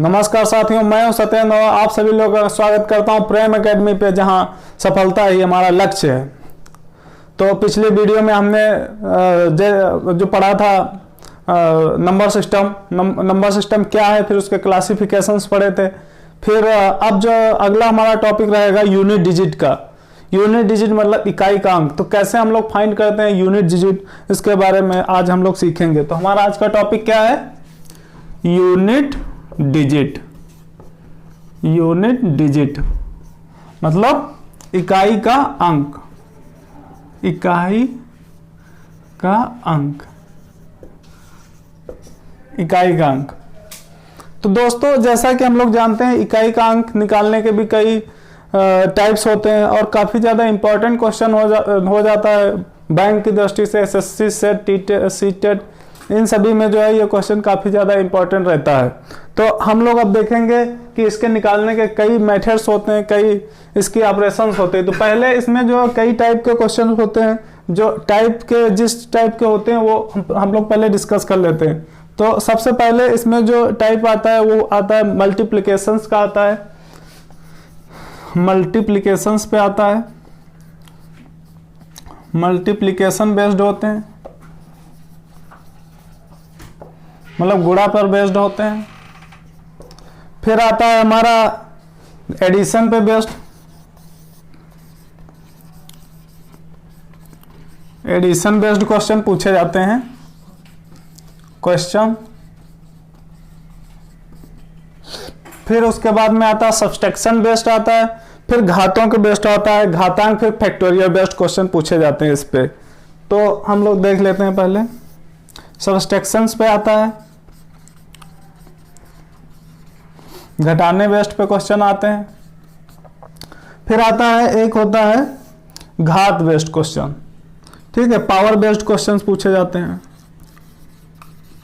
नमस्कार साथियों, मैं हूं सत्येंद्र और आप सभी लोगों का स्वागत करता हूं प्रेम एकेडमी पे, जहां सफलता ही हमारा लक्ष्य है। तो पिछले वीडियो में हमने जो पढ़ा था नंबर सिस्टम क्या है, फिर उसके क्लासिफिकेशंस पढ़े थे। फिर अब जो अगला हमारा टॉपिक रहेगा यूनिट डिजिट का। यूनिट डिजिट मतलब इकाई का अंक। तो कैसे हम लोग फाइंड करते हैं यूनिट डिजिट, इसके बारे में आज हम लोग सीखेंगे। तो हमारा आज का टॉपिक क्या है? Unit digit. यूनिट डिजिट मतलब इकाई का अंक। इकाई का अंक। इकाई का अंक। तो दोस्तों, जैसा कि हम लोग जानते हैं, इकाई का अंक निकालने के भी कई टाइप्स होते हैं और काफ़ी ज़्यादा इंपॉर्टेंट क्वेश्चन हो जाता है बैंक की दृष्टि से। एसएससी सेट, सीटेट, इन सभी में जो है ये क्वेश्चन काफ़ी ज़्यादा इंपॉर्टेंट रहता है। तो हम लोग अब देखेंगे कि इसके निकालने के कई मेथड्स होते हैं, कई इसकी ऑपरेशंस होते हैं। तो पहले इसमें जो कई टाइप के क्वेश्चन होते हैं, जो जिस टाइप के होते हैं वो हम लोग पहले डिस्कस कर लेते हैं। तो सबसे पहले इसमें जो टाइप आता है वो आता है मल्टीप्लिकेशंस का आता है। मल्टीप्लिकेशंस पे आता है। मल्टीप्लिकेशन बेस्ड होते हैं, मतलब गुणा पर बेस्ड होते हैं। फिर आता है हमारा एडिशन पे बेस्ड। एडिशन बेस्ड क्वेश्चन पूछे जाते हैं। क्वेश्चन फिर उसके बाद में आता है सब्सट्रैक्शन बेस्ड आता है। फिर घातों के बेस्ड होता है, घातांक। फिर फैक्टोरियल बेस्ड क्वेश्चन पूछे जाते हैं इस पे। तो हम लोग देख लेते हैं। पहले सब्सट्रैक्शंस पे आता है, घटाने बेस्ड पे क्वेश्चन आते हैं। फिर आता है, एक होता है घात बेस्ड क्वेश्चन। ठीक है, पावर बेस्ड क्वेश्चंस पूछे जाते हैं।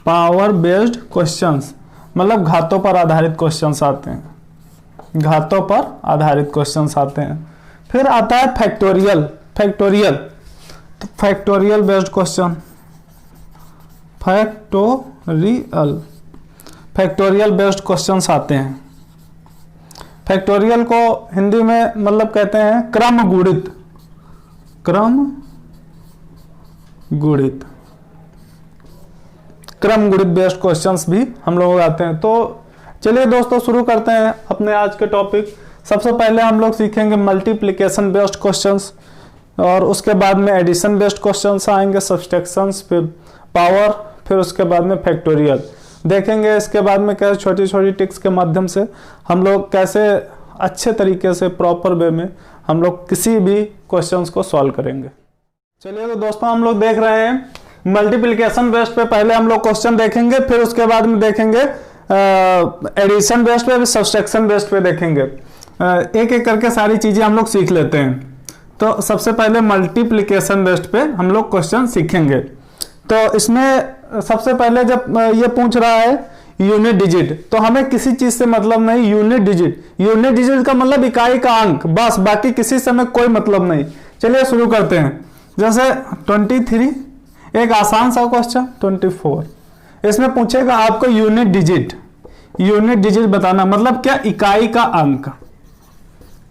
पावर बेस्ड क्वेश्चंस मतलब घातों पर आधारित क्वेश्चंस आते हैं। घातों पर आधारित क्वेश्चंस आते हैं। फिर आता है फैक्टोरियल। तो factorial based question. Factorial based questions आते हैं। फैक्टोरियल को हिंदी में मतलब कहते हैं क्रम गुणित। क्रम गुणित बेस्ड क्वेश्चंस भी हम लोग आते हैं। तो चलिए दोस्तों, शुरू करते हैं अपने आज के टॉपिक। सबसे पहले हम लोग सीखेंगे मल्टीप्लिकेशन बेस्ड क्वेश्चंस, और उसके बाद में एडिशन बेस्ड क्वेश्चंस आएंगे, सब्सट्रैक्शंस, फिर पावर, फिर उसके बाद में फैक्टोरियल देखेंगे। इसके बाद में कैसे छोटी छोटी टिक्स के माध्यम से हम लोग कैसे अच्छे तरीके से प्रॉपर वे में हम लोग किसी भी क्वेश्चंस को सॉल्व करेंगे। चलिए तो दोस्तों, हम लोग देख रहे हैं मल्टीप्लिकेशन बेस्ड पे पहले हम लोग क्वेश्चन देखेंगे, फिर उसके बाद में देखेंगे एडिशन बेस्ड पे, सब्सट्रैक्शन बेस्ड पे देखेंगे। एक एक करके सारी चीजें हम लोग सीख लेते हैं। तो सबसे पहले मल्टीप्लिकेशन बेस्ड पे हम लोग क्वेश्चन सीखेंगे। तो इसमें सबसे पहले जब ये पूछ रहा है यूनिट डिजिट, तो हमें किसी चीज से मतलब नहीं। यूनिट डिजिट का मतलब इकाई का अंक, बस, बाकी किसी से हमें कोई मतलब नहीं। चलिए शुरू करते हैं। जैसे 23, एक आसान सा क्वेश्चन 24, इसमें पूछेगा आपको यूनिट डिजिट बताना, मतलब क्या? इकाई का अंक।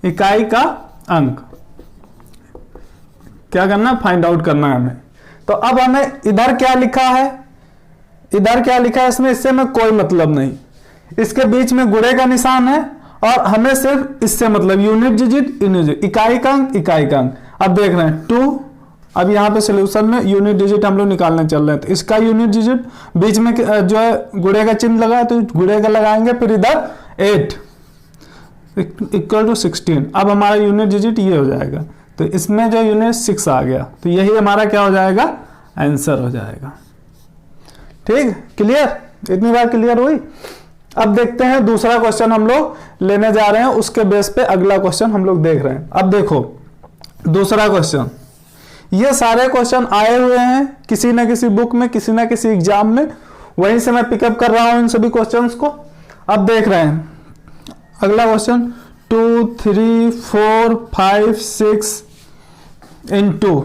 इकाई का अंक क्या करना? फाइंड आउट करना है हमें। तो अब हमें इधर क्या लिखा है, इसमें इससे में कोई मतलब नहीं। इसके बीच में गुणे का निशान है और हमें सिर्फ इससे मतलब यूनिट डिजिट, इकाई का अंक। अब देख रहे हैं 2। अब यहाँ पे सोल्यूशन में यूनिट डिजिट हम लोग निकालने चल रहे हैं। तो इसका यूनिट डिजिट बीच में जो है गुणे का चिन्ह लगा है, तो गुणे का लगाएंगे। फिर इधर 8 = 16। अब हमारा यूनिट डिजिट ये हो जाएगा। तो इसमें जो यूनिट 6 आ गया, तो यही हमारा क्या हो जाएगा? आंसर हो जाएगा। ठीक, क्लियर? इतनी बार क्लियर हुई? अब देखते हैं दूसरा क्वेश्चन हम लोग लेने जा रहे हैं, उसके बेस पे अगला क्वेश्चन हम लोग देख रहे हैं। अब देखो दूसरा क्वेश्चन, ये सारे क्वेश्चन आए हुए हैं किसी ना किसी बुक में, किसी ना किसी एग्जाम में, वहीं से मैं पिकअप कर रहा हूं इन सभी क्वेश्चंस को। अब देख रहे हैं अगला क्वेश्चन 2, 3, 4, 5, 6 into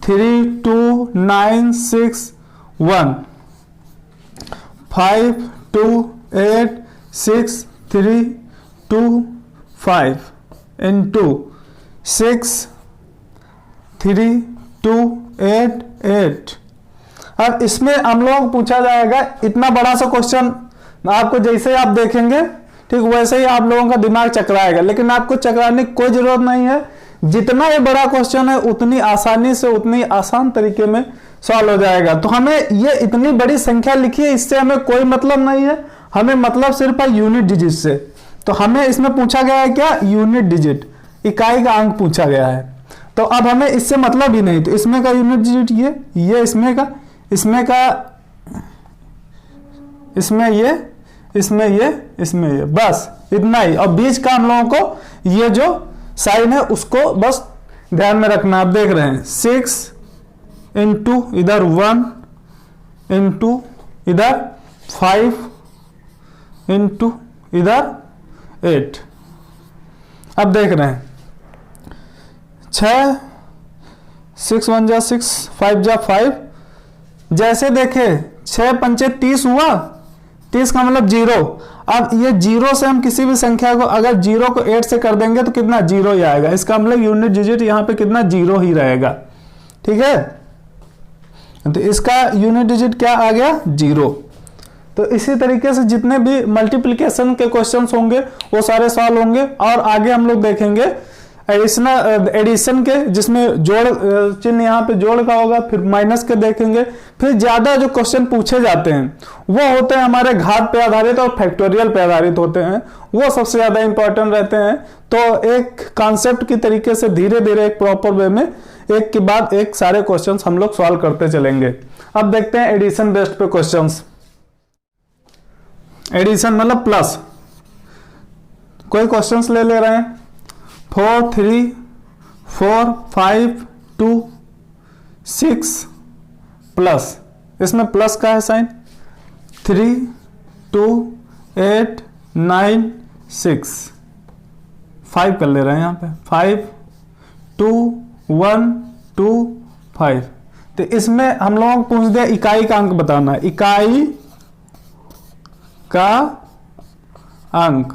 3, 2, 9, 6, 1, 5, 2, 8 6 3 2 5 इंटू 6 3 2 8 8। अब इसमें हम लोग पूछा जाएगा इतना बड़ा सा क्वेश्चन, आपको जैसे आप देखेंगे ठीक वैसे ही आप लोगों का दिमाग चकराएगा, लेकिन आपको चकराने की कोई जरूरत नहीं है। जितना ये बड़ा क्वेश्चन है उतनी आसानी से उतनी आसान तरीके में सॉल्व हो जाएगा। तो हमें ये इतनी बड़ी संख्या लिखी है, इससे हमें कोई मतलब नहीं है, हमें मतलब सिर्फ है यूनिट डिजिट से। तो हमें इसमें पूछा गया है क्या, यूनिट डिजिट, इकाई का अंक पूछा गया है। तो अब हमें इससे मतलब ही नहीं, तो इसमें का यूनिट डिजिट ये इसमें का, इसमें का, इसमें ये, बस इतना ही। और बीच का हम लोगों को ये जो साइन है उसको बस ध्यान में रखना। आप देख रहे हैं 6 इंटू इधर 1 इंटू इधर 5 इंटू इधर 8। अब देख रहे हैं 6 6 1 जा 6 5 जा 5। जैसे देखे 6 पंचे 30 हुआ, 30 का मतलब 0। अब ये 0 से हम किसी भी संख्या को अगर 0 को 8 से कर देंगे तो कितना 0 ही आएगा। इसका मतलब यूनिट डिजिट यहाँ पे कितना 0 ही रहेगा। ठीक है, तो इसका यूनिट डिजिट क्या आ गया 0। तो इसी तरीके से जितने भी मल्टीप्लिकेशन के क्वेश्चंस होंगे वो सारे सॉल्व होंगे। और आगे हम लोग देखेंगे एडिशन के, जिसमें जोड़ चिन्ह यहाँ पे जोड़ का होगा, फिर माइनस के देखेंगे। फिर ज्यादा जो क्वेश्चन पूछे जाते हैं वो होते हैं हमारे घात पे आधारित और फैक्टोरियल पे आधारित होते हैं, वो सबसे ज्यादा इंपॉर्टेंट रहते हैं। तो एक कॉन्सेप्ट की तरीके से धीरे धीरे एक प्रॉपर वे में एक के बाद एक सारे क्वेश्चंस हम लोग सॉल्व करते चलेंगे। अब देखते हैं एडिशन बेस्ड पे क्वेश्चंस। एडिशन मतलब प्लस, कोई क्वेश्चंस ले रहे हैं 4 3 4 5 2 6 प्लस, इसमें प्लस का है साइन 3 2 8 9 6 5 कर ले रहे हैं यहाँ पे 5 2 1 2 5। तो इसमें हम लोगों को पूछ दिया इकाई का अंक बताना है, इकाई का अंक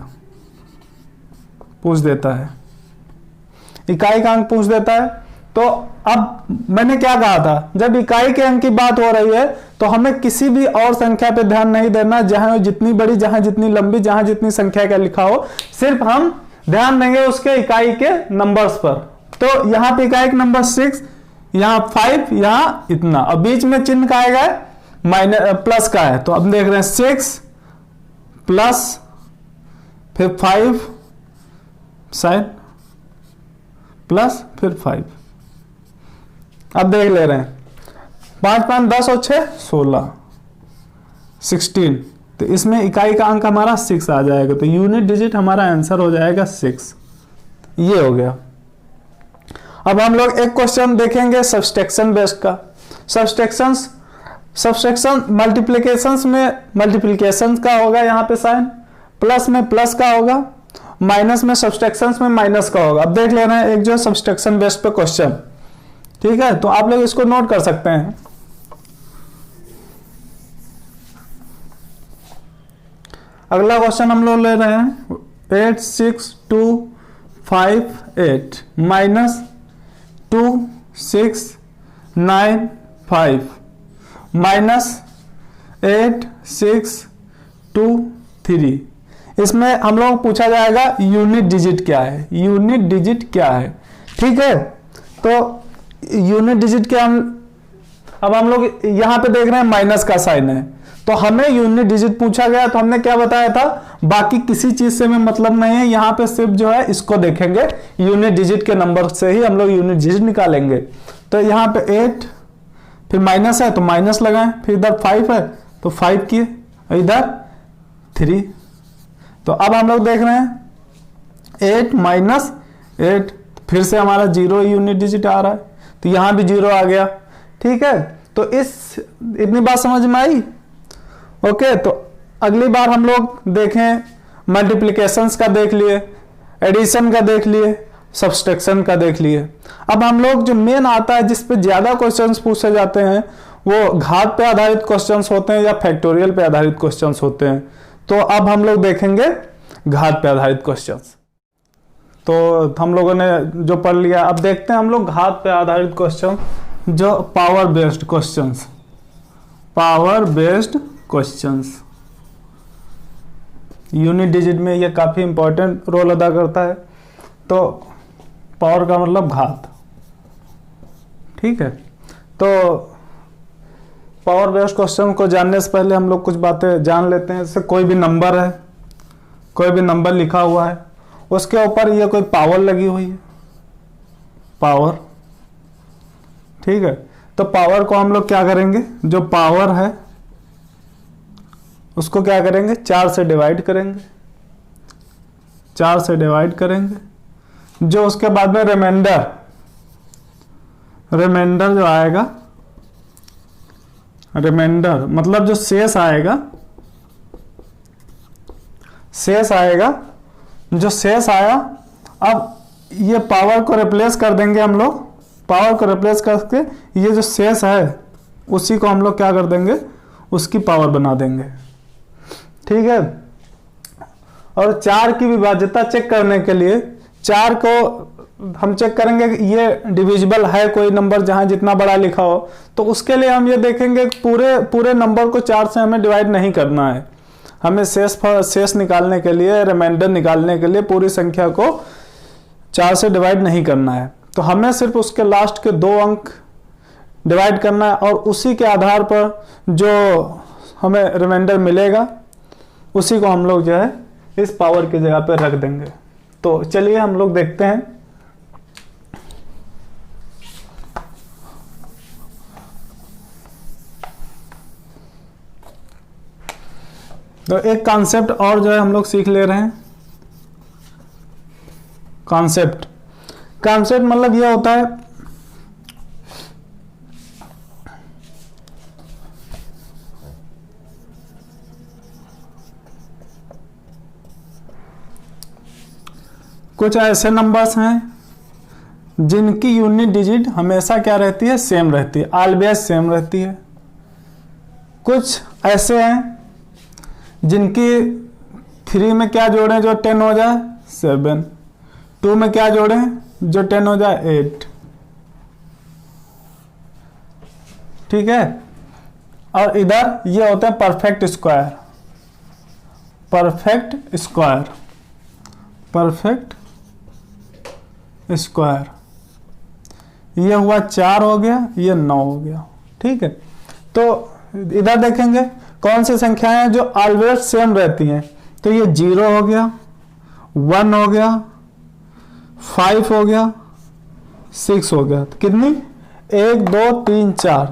पूछ देता है, इकाई का अंक पूछ देता है। तो अब मैंने क्या कहा था, जब इकाई के अंक की बात हो रही है तो हमें किसी भी और संख्या पे ध्यान नहीं देना, जहां जितनी बड़ी, जहां जितनी लंबी, जहां जितनी संख्या का लिखा हो, सिर्फ हम ध्यान देंगे उसके इकाई के नंबर्स पर। तो यहाँ पे इकाई का नंबर 6, यहाँ 5, यहाँ इतना, और बीच में चिन्ह का आएगा माइनस प्लस का है। तो अब देख रहे हैं 6 प्लस फिर 5 साइन प्लस फिर 5। अब देख ले रहे हैं 5 5 10 और 6 16 16। तो इसमें इकाई का अंक हमारा 6 आ जाएगा। तो यूनिट डिजिट हमारा आंसर हो जाएगा 6। ये हो गया। अब हम लोग एक क्वेश्चन देखेंगे सब्सट्रैक्शन बेस्ड का। सब्सट्रैक्शन मल्टीप्लिकेशंस में मल्टीप्लिकेशन का होगा यहाँ पे साइन, प्लस में प्लस का होगा, माइनस में सब्सट्रैक्शंस में माइनस का होगा। अब देख लेना है एक जो सब्सट्रैक्शन बेस्ड पे क्वेश्चन, ठीक है। तो आप लोग इसको नोट कर सकते हैं। अगला क्वेश्चन हम लोग ले रहे हैं 8 6 2 5 8 माइनस 2 6 9 5 माइनस 8 6 2 3। इसमें हम लोग पूछा जाएगा यूनिट डिजिट क्या है, यूनिट डिजिट क्या है। ठीक है, तो यूनिट डिजिट क्या, अब हम लोग यहां पे देख रहे हैं माइनस का साइन है, तो हमें यूनिट डिजिट पूछा गया। तो हमने क्या बताया था, बाकी किसी चीज से हमें मतलब नहीं है, यहाँ पे सिर्फ जो है इसको देखेंगे, यूनिट डिजिट के नंबर से ही हम लोग यूनिट डिजिट निकालेंगे। तो यहाँ पे 8 फिर माइनस है तो माइनस लगाएं, फिर इधर 5 है तो 5 किए, इधर 3। तो अब हम लोग देख रहे हैं 8 माइनस 8, फिर से हमारा 0 यूनिट डिजिट आ रहा है, तो यहां भी 0 आ गया। ठीक है, तो इतनी बात समझ में आई। ओके, तो अगली बार हम लोग देखें मल्टीप्लिकेशंस का देख लिए, एडिशन का देख लिए, सब्सट्रैक्शन का देख लिए। अब हम लोग जो मेन आता है जिस पे ज्यादा क्वेश्चंस पूछे जाते हैं वो घात पे आधारित क्वेश्चंस होते हैं या फैक्टोरियल पे आधारित क्वेश्चंस होते हैं। तो अब हम लोग देखेंगे घात पे आधारित क्वेश्चंस। तो हम लोगों ने जो पढ़ लिया, अब देखते हैं हम लोग घात पे आधारित क्वेश्चन, जो power based questions. Power based questions unit digit में ये काफ़ी इंपॉर्टेंट रोल अदा करता है। तो पावर का मतलब घात, ठीक है। तो पावर बेस्ड क्वेश्चन को जानने से पहले हम लोग कुछ बातें जान लेते हैं। जैसे कोई भी नंबर है, कोई भी नंबर लिखा हुआ है, उसके ऊपर ये कोई पावर लगी हुई है, पावर, ठीक है। तो पावर को हम लोग क्या करेंगे, जो पावर है उसको क्या करेंगे, 4 से डिवाइड करेंगे, 4 से डिवाइड करेंगे। जो उसके बाद में रिमाइंडर, रिमाइंडर जो आएगा, रिमाइंडर मतलब जो शेष आएगा, शेष आएगा, जो शेष आया, अब ये पावर को रिप्लेस कर देंगे हम लोग, पावर को रिप्लेस करके ये जो शेष है उसी को हम लोग क्या कर देंगे, उसकी पावर बना देंगे, ठीक है। और 4 की विभाज्यता चेक करने के लिए 4 को हम चेक करेंगे कि ये डिविजिबल है कोई नंबर जहां जितना बड़ा लिखा हो, तो उसके लिए हम ये देखेंगे कि पूरे नंबर को 4 से हमें डिवाइड नहीं करना है। हमें शेष निकालने के लिए, रिमाइंडर निकालने के लिए पूरी संख्या को 4 से डिवाइड नहीं करना है। तो हमें सिर्फ उसके लास्ट के 2 अंक डिवाइड करना है, और उसी के आधार पर जो हमें रिमाइंडर मिलेगा उसी को हम लोग जो है इस पावर की जगह पर रख देंगे। तो चलिए हम लोग देखते हैं। तो एक कॉन्सेप्ट और जो है हम लोग सीख ले रहे हैं। कॉन्सेप्ट, कॉन्सेप्ट मतलब यह होता है कुछ ऐसे नंबर्स हैं जिनकी यूनिट डिजिट हमेशा क्या रहती है, सेम रहती है, ऑलवेज सेम रहती है। कुछ ऐसे हैं जिनकी 3 में क्या जोड़ें जो 10 हो जाए, 7, 2 में क्या जोड़ें जो 10 हो जाए, 8, ठीक है। और इधर ये होते हैं perfect square, perfect square, perfect square. ये हुआ 4 हो गया, ये 9 हो गया, ठीक है। तो इधर देखेंगे कौन सी संख्याएं हैं जो ऑलवेज सेम रहती हैं। तो ये 0 हो गया, 1 हो गया, 5 हो गया, 6 हो गया। तो कितनी, 1 2 3 4,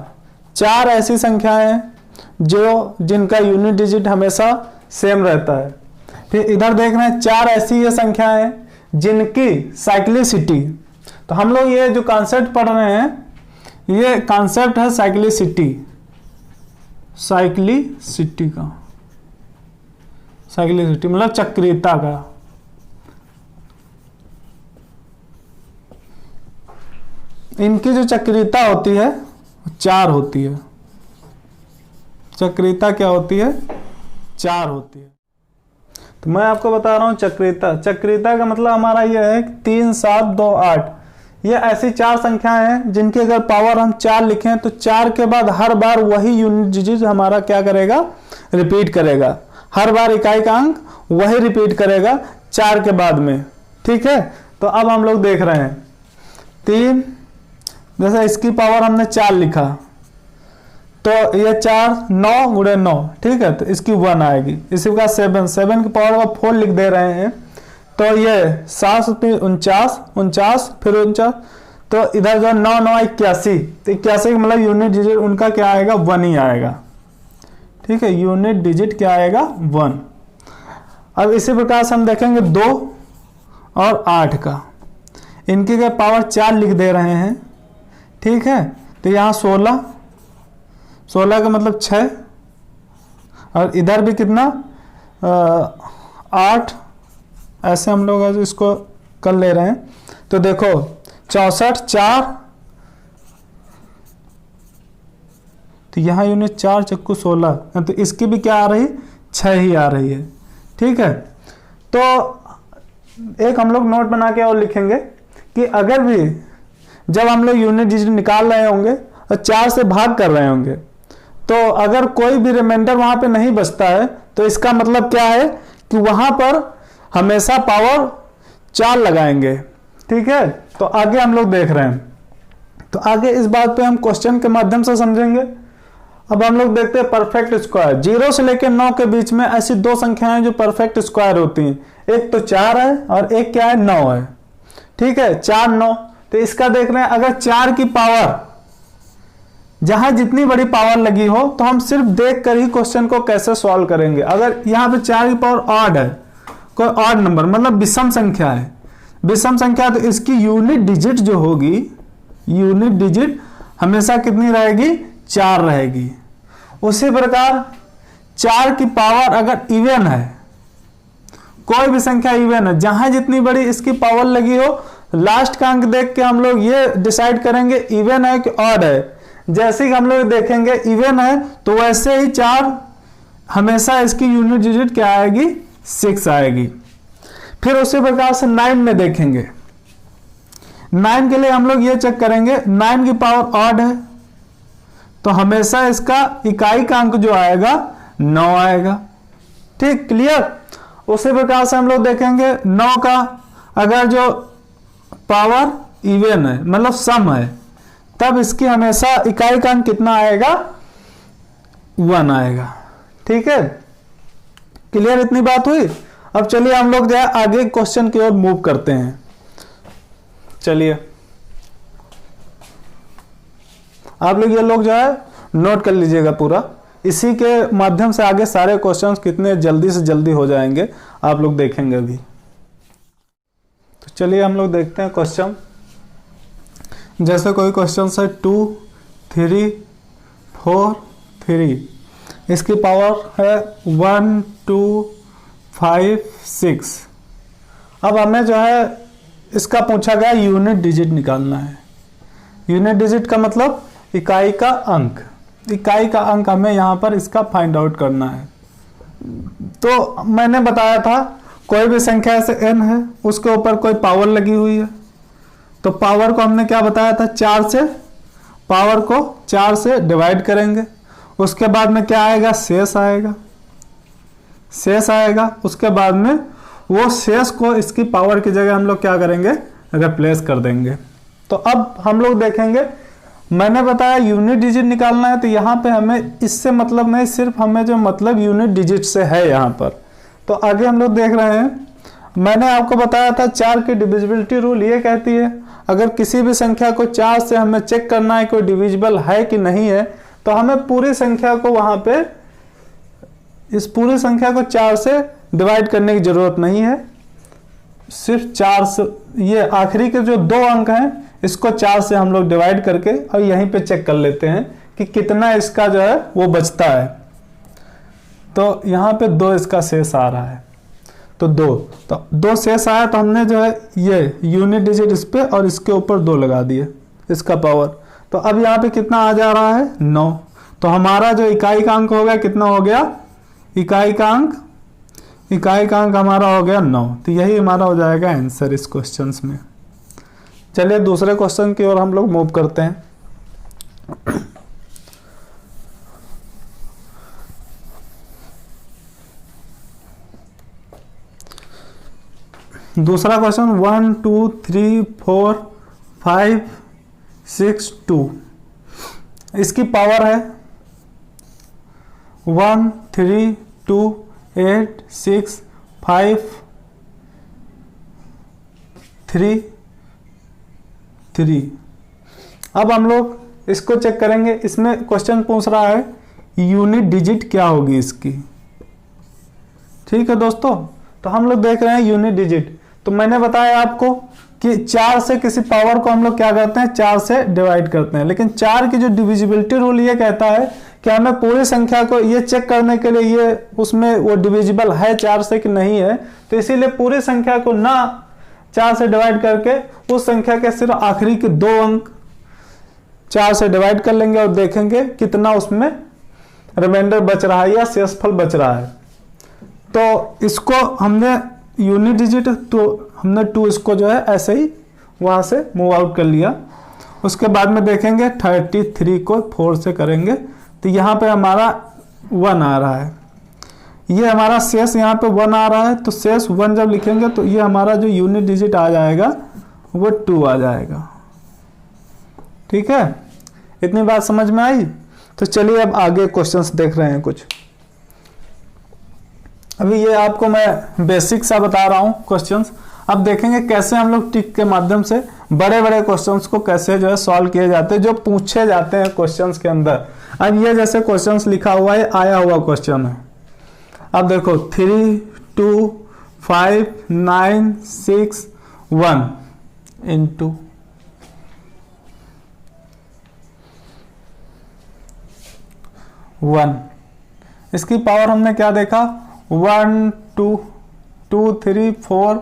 4 ऐसी संख्याएं हैं जो जिनका यूनिट डिजिट हमेशा सेम रहता है। फिर इधर देख रहे हैं 4 ऐसी ये संख्याएं हैं जिनकी साइक्लिसिटी, तो हम लोग ये जो कॉन्सेप्ट पढ़ रहे हैं ये कॉन्सेप्ट है साइक्लिसिटी, साइक्लिसिटी का, साइक्लिसिटी मतलब चक्रीयता का। इनकी जो चक्रीयता होती है 4 होती है, चक्रीयता क्या होती है, 4 होती है। तो मैं आपको बता रहा हूं चक्रीयता, चक्रीयता का मतलब हमारा यह है 3 7 2 8, ये ऐसी 4 संख्याएं हैं जिनकी अगर पावर हम 4 लिखें तो 4 के बाद हर बार वही यूनिट डिजिट हमारा क्या करेगा, रिपीट करेगा, हर बार इकाई का अंक वही रिपीट करेगा 4 के बाद में, ठीक है। तो अब हम लोग देख रहे हैं 3, जैसे इसकी पावर हमने 4 लिखा तो ये 4 9 गुणे 9, ठीक है। तो इसकी 1 आएगी, इसी का 7 की पावर का 4 लिख दे रहे हैं तो ये 7 49 49 फिर 49, तो इधर जो 9 9 81, तो 81 का मतलब यूनिट डिजिट उनका क्या आएगा, 1 ही आएगा, ठीक है। यूनिट डिजिट क्या आएगा, 1। अब इसी प्रकार से हम देखेंगे 2 और 8 का, इनकी क्या पावर 4 लिख दे रहे हैं, ठीक है। तो यहाँ 16 का मतलब 6, और इधर भी कितना 8, ऐसे हम लोग इसको कर ले रहे हैं। तो देखो 64 4, तो यहाँ यूनिट 4 चक्कू 16, तो इसकी भी क्या आ रही 6 ही आ रही है। ठीक है, तो एक हम लोग नोट बना के और लिखेंगे कि अगर भी जब हम लोग यूनिट डिजिट निकाल रहे होंगे और 4 से भाग कर रहे होंगे, तो अगर कोई भी रिमाइंडर वहां पे नहीं बचता है तो इसका मतलब क्या है कि वहां पर हमेशा पावर 4 लगाएंगे। ठीक है, तो आगे हम लोग देख रहे हैं, तो आगे इस बात पे हम क्वेश्चन के माध्यम से समझेंगे। अब हम लोग देखते हैं परफेक्ट स्क्वायर। 0 से लेकर 9 के बीच में ऐसी दो संख्याएं जो परफेक्ट स्क्वायर होती हैं, एक तो 4 है और एक क्या है 9 है। ठीक है, 4 9, तो इसका देख रहे हैं अगर 4 की पावर जहां जितनी बड़ी पावर लगी हो तो हम सिर्फ देख कर ही क्वेश्चन को कैसे सॉल्व करेंगे। अगर यहां पे 4 की पावर ऑड है, कोई ऑड नंबर मतलब विषम संख्या है, विषम संख्या, तो इसकी यूनिट डिजिट जो होगी, यूनिट डिजिट हमेशा कितनी रहेगी 4 रहेगी। उसी प्रकार 4 की पावर अगर इवन है, कोई भी संख्या इवन है, जहां जितनी बड़ी इसकी पावर लगी हो, लास्ट का अंक देख के हम लोग ये डिसाइड करेंगे इवन है कि ऑड है। जैसे ही हम लोग देखेंगे इवन है तो वैसे ही 4 हमेशा इसकी यूनिट डिजिट क्या आएगी 6 आएगी। फिर उसी प्रकार से 9 में देखेंगे, 9 के लिए हम लोग ये चेक करेंगे 9 की पावर ऑड है तो हमेशा इसका इकाई का अंक जो आएगा 9 आएगा। ठीक, क्लियर। उसी प्रकार से हम लोग देखेंगे 9 का अगर जो पावर इवन है मतलब सम है, तब इसकी हमेशा इकाई का अंक कितना आएगा 1 आएगा। ठीक है, क्लियर, इतनी बात हुई। अब चलिए हम लोग जो है आगे क्वेश्चन की ओर मूव करते हैं। चलिए आप लोग ये लोग जो है नोट कर लीजिएगा पूरा, इसी के माध्यम से आगे सारे क्वेश्चंस कितने जल्दी से जल्दी हो जाएंगे आप लोग देखेंगे अभी। तो चलिए हम लोग देखते हैं क्वेश्चन। जैसे कोई क्वेश्चन है 2 3 4 3, इसकी पावर है 1 2 5 6। अब हमें जो है इसका पूछा गया यूनिट डिजिट निकालना है। यूनिट डिजिट का मतलब इकाई का अंक, इकाई का अंक हमें यहाँ पर इसका फाइंड आउट करना है। तो मैंने बताया था कोई भी संख्या ऐसे n है, उसके ऊपर कोई पावर लगी हुई है, तो पावर को हमने क्या बताया था 4 से, पावर को 4 से डिवाइड करेंगे, उसके बाद में क्या आएगा शेष आएगा, शेष आएगा। उसके बाद में वो शेष को इसकी पावर की जगह हम लोग क्या करेंगे रिप्लेस कर देंगे। तो अब हम लोग देखेंगे, मैंने बताया यूनिट डिजिट निकालना है, तो यहाँ पे हमें इससे मतलब नहीं, सिर्फ हमें जो मतलब यूनिट डिजिट से है यहाँ पर। तो आगे हम लोग देख रहे हैं, मैंने आपको बताया था 4 की डिविजिबिलिटी रूल ये कहती है अगर किसी भी संख्या को 4 से हमें चेक करना है कोई डिविजिबल है कि नहीं है, तो हमें पूरी संख्या को वहां पे इस पूरी संख्या को 4 से डिवाइड करने की जरूरत नहीं है, सिर्फ 4 से, ये आखिरी के जो 2 अंक हैं इसको 4 से हम लोग डिवाइड करके और यहीं पे चेक कर लेते हैं कि कितना इसका जो है वो बचता है। तो यहाँ पे 2 इसका शेष आ रहा है, तो 2 शेष आया, तो हमने जो है ये यूनिट डिजिट इस पे और इसके ऊपर 2 लगा दिए इसका पावर। तो अब यहाँ पे कितना आ जा रहा है 9, तो हमारा जो इकाई का अंक हो गया कितना हो गया, इकाई का अंक हमारा हो गया 9। तो यही हमारा हो जाएगा आंसर इस क्वेश्चन में। चलिए दूसरे क्वेश्चन की ओर हम लोग मूव करते हैं। दूसरा क्वेश्चन 1 2 3 4 5 6 2, इसकी पावर है 1 3 2 8 6 5 3 3। अब हम लोग इसको चेक करेंगे, इसमें क्वेश्चन पूछ रहा है यूनिट डिजिट क्या होगी इसकी। ठीक है दोस्तों, तो हम लोग देख रहे हैं यूनिट डिजिट। तो मैंने बताया आपको कि 4 से किसी पावर को हम लोग क्या करते हैं 4 से डिवाइड करते हैं, लेकिन 4 की जो डिविजिबिलिटी रूल ये कहता है कि हमें पूरी संख्या को ये चेक करने के लिए ये उसमें वो डिविजिबल है 4 से कि नहीं है, तो इसीलिए पूरी संख्या को ना 4 से डिवाइड करके उस संख्या के सिर्फ आखिरी के 2 अंक 4 से डिवाइड कर लेंगे और देखेंगे कितना उसमें रिमाइंडर बच रहा है या शेषफल बच रहा है। तो इसको हमने यूनिट डिजिट, तो हमने 2 इसको जो है ऐसे ही वहाँ से मूव आउट कर लिया। उसके बाद में देखेंगे 33 को 4 से करेंगे तो यहाँ पे हमारा 1 आ रहा है, ये हमारा शेष यहाँ पे 1 आ रहा है, तो शेष 1 जब लिखेंगे तो ये हमारा जो यूनिट डिजिट आ जाएगा वो 2 आ जाएगा। ठीक है, इतनी बात समझ में आई। तो चलिए अब आगे क्वेश्चंस देख रहे हैं कुछ। अभी ये आपको मैं बेसिक सा बता रहा हूँ क्वेश्चंस। अब देखेंगे कैसे हम लोग ट्रिक के माध्यम से बड़े बड़े क्वेश्चंस को कैसे जो है सॉल्व किए जाते हैं, जो पूछे जाते हैं क्वेश्चंस के अंदर। अब ये जैसे क्वेश्चंस लिखा हुआ है, आया हुआ क्वेश्चन है। अब देखो 3 2 5 9 6 1 इंटू 1, इसकी पावर हमने क्या देखा 1 2 2 3 4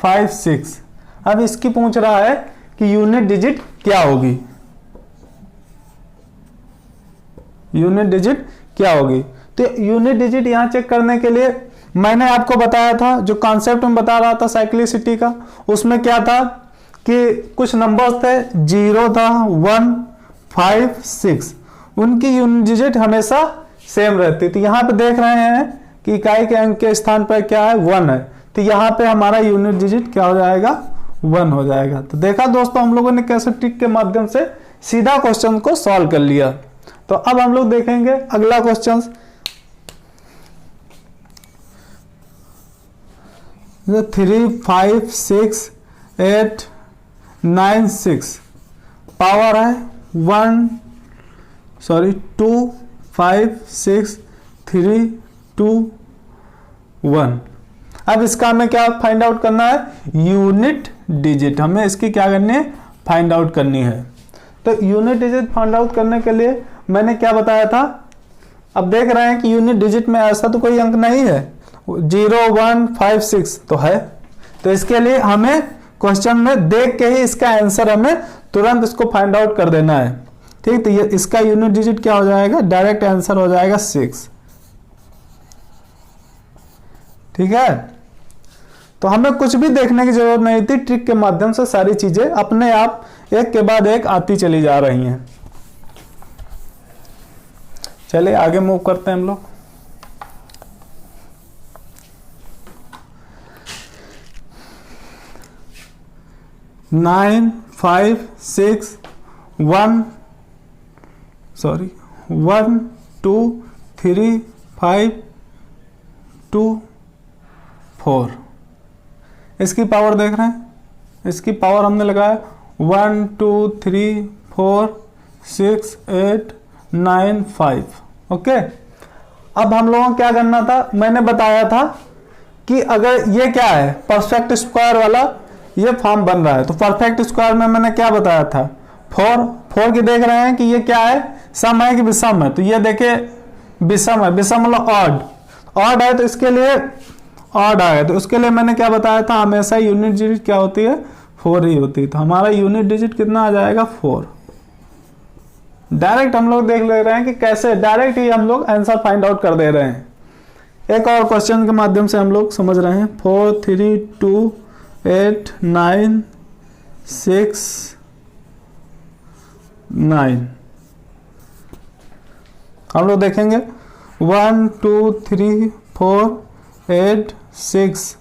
5 6। अब इसकी पूछ रहा है कि यूनिट डिजिट क्या होगी, यूनिट डिजिट क्या होगी। तो यूनिट डिजिट यहां चेक करने के लिए मैंने आपको बताया था, जो कॉन्सेप्ट में बता रहा था साइक्लिसिटी का, उसमें क्या था कि कुछ नंबर्स थे, 0 था, 1 5 6, उनकी यूनिट डिजिट हमेशा सेम रहती। तो यहाँ पे देख रहे हैं कि इकाई के अंक के स्थान पर क्या है 1 है, तो यहाँ पे हमारा यूनिट डिजिट क्या हो जाएगा 1 हो जाएगा। तो देखा दोस्तों हम लोगों ने कैसे ट्रिक के माध्यम से सीधा क्वेश्चन को सॉल्व कर लिया। तो अब हम लोग देखेंगे अगला क्वेश्चन, 3 5 6 8 9 6, पावर है 2 5 6 3 2 1। अब इसका हमें क्या फाइंड आउट करना है, यूनिट डिजिट हमें इसकी क्या करनी है, फाइंड आउट करनी है। तो यूनिट डिजिट फाइंड आउट करने के लिए मैंने क्या बताया था, अब देख रहे हैं कि यूनिट डिजिट में ऐसा तो कोई अंक नहीं है, 0 1 5 6 तो है। तो इसके लिए हमें क्वेश्चन में देख के ही इसका आंसर हमें तुरंत इसको फाइंड आउट कर देना है। ठीक, तो ये इसका यूनिट डिजिट क्या हो जाएगा, डायरेक्ट आंसर हो जाएगा 6। ठीक है, तो हमें कुछ भी देखने की जरूरत नहीं थी, ट्रिक के माध्यम से सारी चीजें अपने आप एक के बाद एक आती चली जा रही हैं। चलिए आगे मूव करते हैं हम लोग। नाइन 5 6 1 2 3 5 2 4, इसकी पावर देख रहे हैं, इसकी पावर हमने लगाया 1 2 3 4 6 8 9 5। ओके, अब हम लोगों को क्या करना था, मैंने बताया था कि अगर ये क्या है परफेक्ट स्क्वायर वाला ये फॉर्म बन रहा है, तो परफेक्ट स्क्वायर में मैंने क्या बताया था 4 की देख रहे हैं कि ये क्या है, सम है कि विषम है। तो ये देखिए विषम है, विषम मतलब ऑड है, तो इसके लिए ऑड आएगा। तो उसके लिए मैंने क्या बताया था, हमेशा यूनिट डिजिट क्या होती है 4 ही होती है। तो हमारा यूनिट डिजिट कितना आ जाएगा 4। डायरेक्ट हम लोग देख ले रहे हैं कि कैसे डायरेक्ट ही हम लोग आंसर फाइंड आउट कर दे रहे हैं। एक और क्वेश्चन के माध्यम से हम लोग समझ रहे हैं, 4 3 2 8 9 6 9, हम लोग देखेंगे 1 2 3 4 8 6,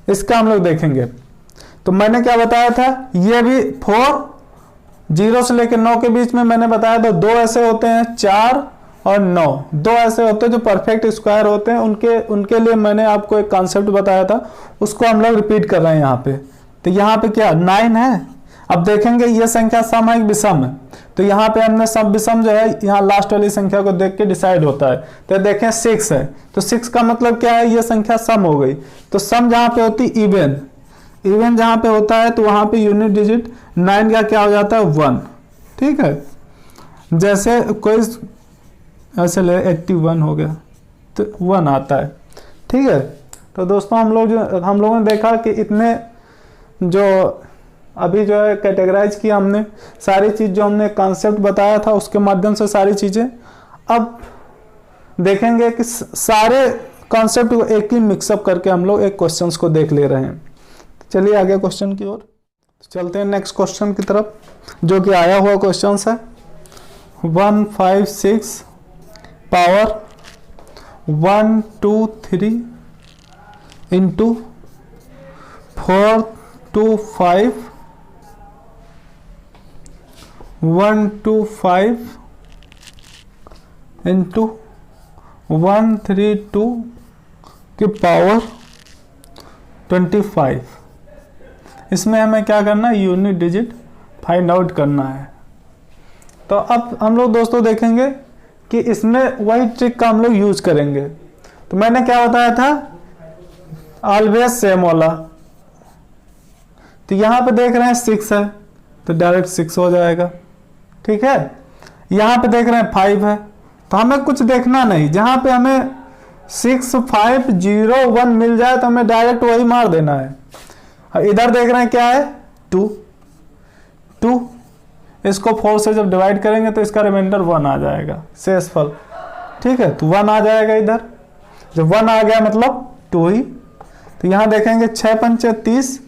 इसका हम लोग देखेंगे। तो मैंने क्या बताया था, ये भी 4 0 से लेकर 9 के बीच में मैंने बताया था 2 ऐसे होते हैं, 4 और 9, 2 ऐसे होते हैं जो परफेक्ट स्क्वायर होते हैं। उनके लिए मैंने आपको एक कॉन्सेप्ट बताया था, उसको हम लोग रिपीट कर रहे हैं यहाँ पे। तो यहाँ पे क्या 9 है, अब देखेंगे ये संख्या सम है कि विषम है। तो यहाँ पे हमने सम विषम जो है यहाँ लास्ट वाली संख्या को देख के डिसाइड होता है। तो देखें 6 है, तो 6 का मतलब क्या है, ये संख्या सम हो गई। तो सम जहाँ पे होती इवन जहाँ पे होता है तो वहाँ पे यूनिट डिजिट 9 का क्या हो जाता है 1। ठीक है, जैसे कोई ऐसे ले 81 हो गया तो 1 आता है। ठीक है, तो दोस्तों हम लोगों ने देखा कि इतने जो अभी जो है कैटेगराइज किया हमने सारी चीज़, जो हमने कॉन्सेप्ट बताया था उसके माध्यम से सारी चीज़ें। अब देखेंगे कि सारे कॉन्सेप्ट को एक ही मिक्सअप करके हम लोग एक क्वेश्चंस को देख ले रहे हैं। चलिए आगे क्वेश्चन की ओर चलते हैं, नेक्स्ट क्वेश्चन की तरफ, जो कि आया हुआ क्वेश्चन है 156 पावर 123 इंटू 425 125 इंटू 132 की पावर 25। इसमें हमें क्या करना है, यूनिट डिजिट फाइंड आउट करना है। तो अब हम लोग दोस्तों देखेंगे कि इसमें वही ट्रिक का हम लोग यूज करेंगे। तो मैंने क्या बताया था, ऑलवेज सेम वाला। तो यहां पे देख रहे हैं 6 है तो डायरेक्ट 6 हो जाएगा, ठीक है। यहां पे देख रहे हैं 5 है तो हमें कुछ देखना नहीं, जहां पे हमें 6 5 0 1 मिल जाए तो हमें डायरेक्ट वही मार देना है। इधर देख रहे हैं क्या है 2, इसको 4 से जब डिवाइड करेंगे तो इसका रिमाइंडर 1 आ जाएगा, शेषफल, ठीक है। तो 1 आ जाएगा इधर, जब 1 आ गया मतलब 2 ही। तो यहाँ देखेंगे 6 पंचे 30,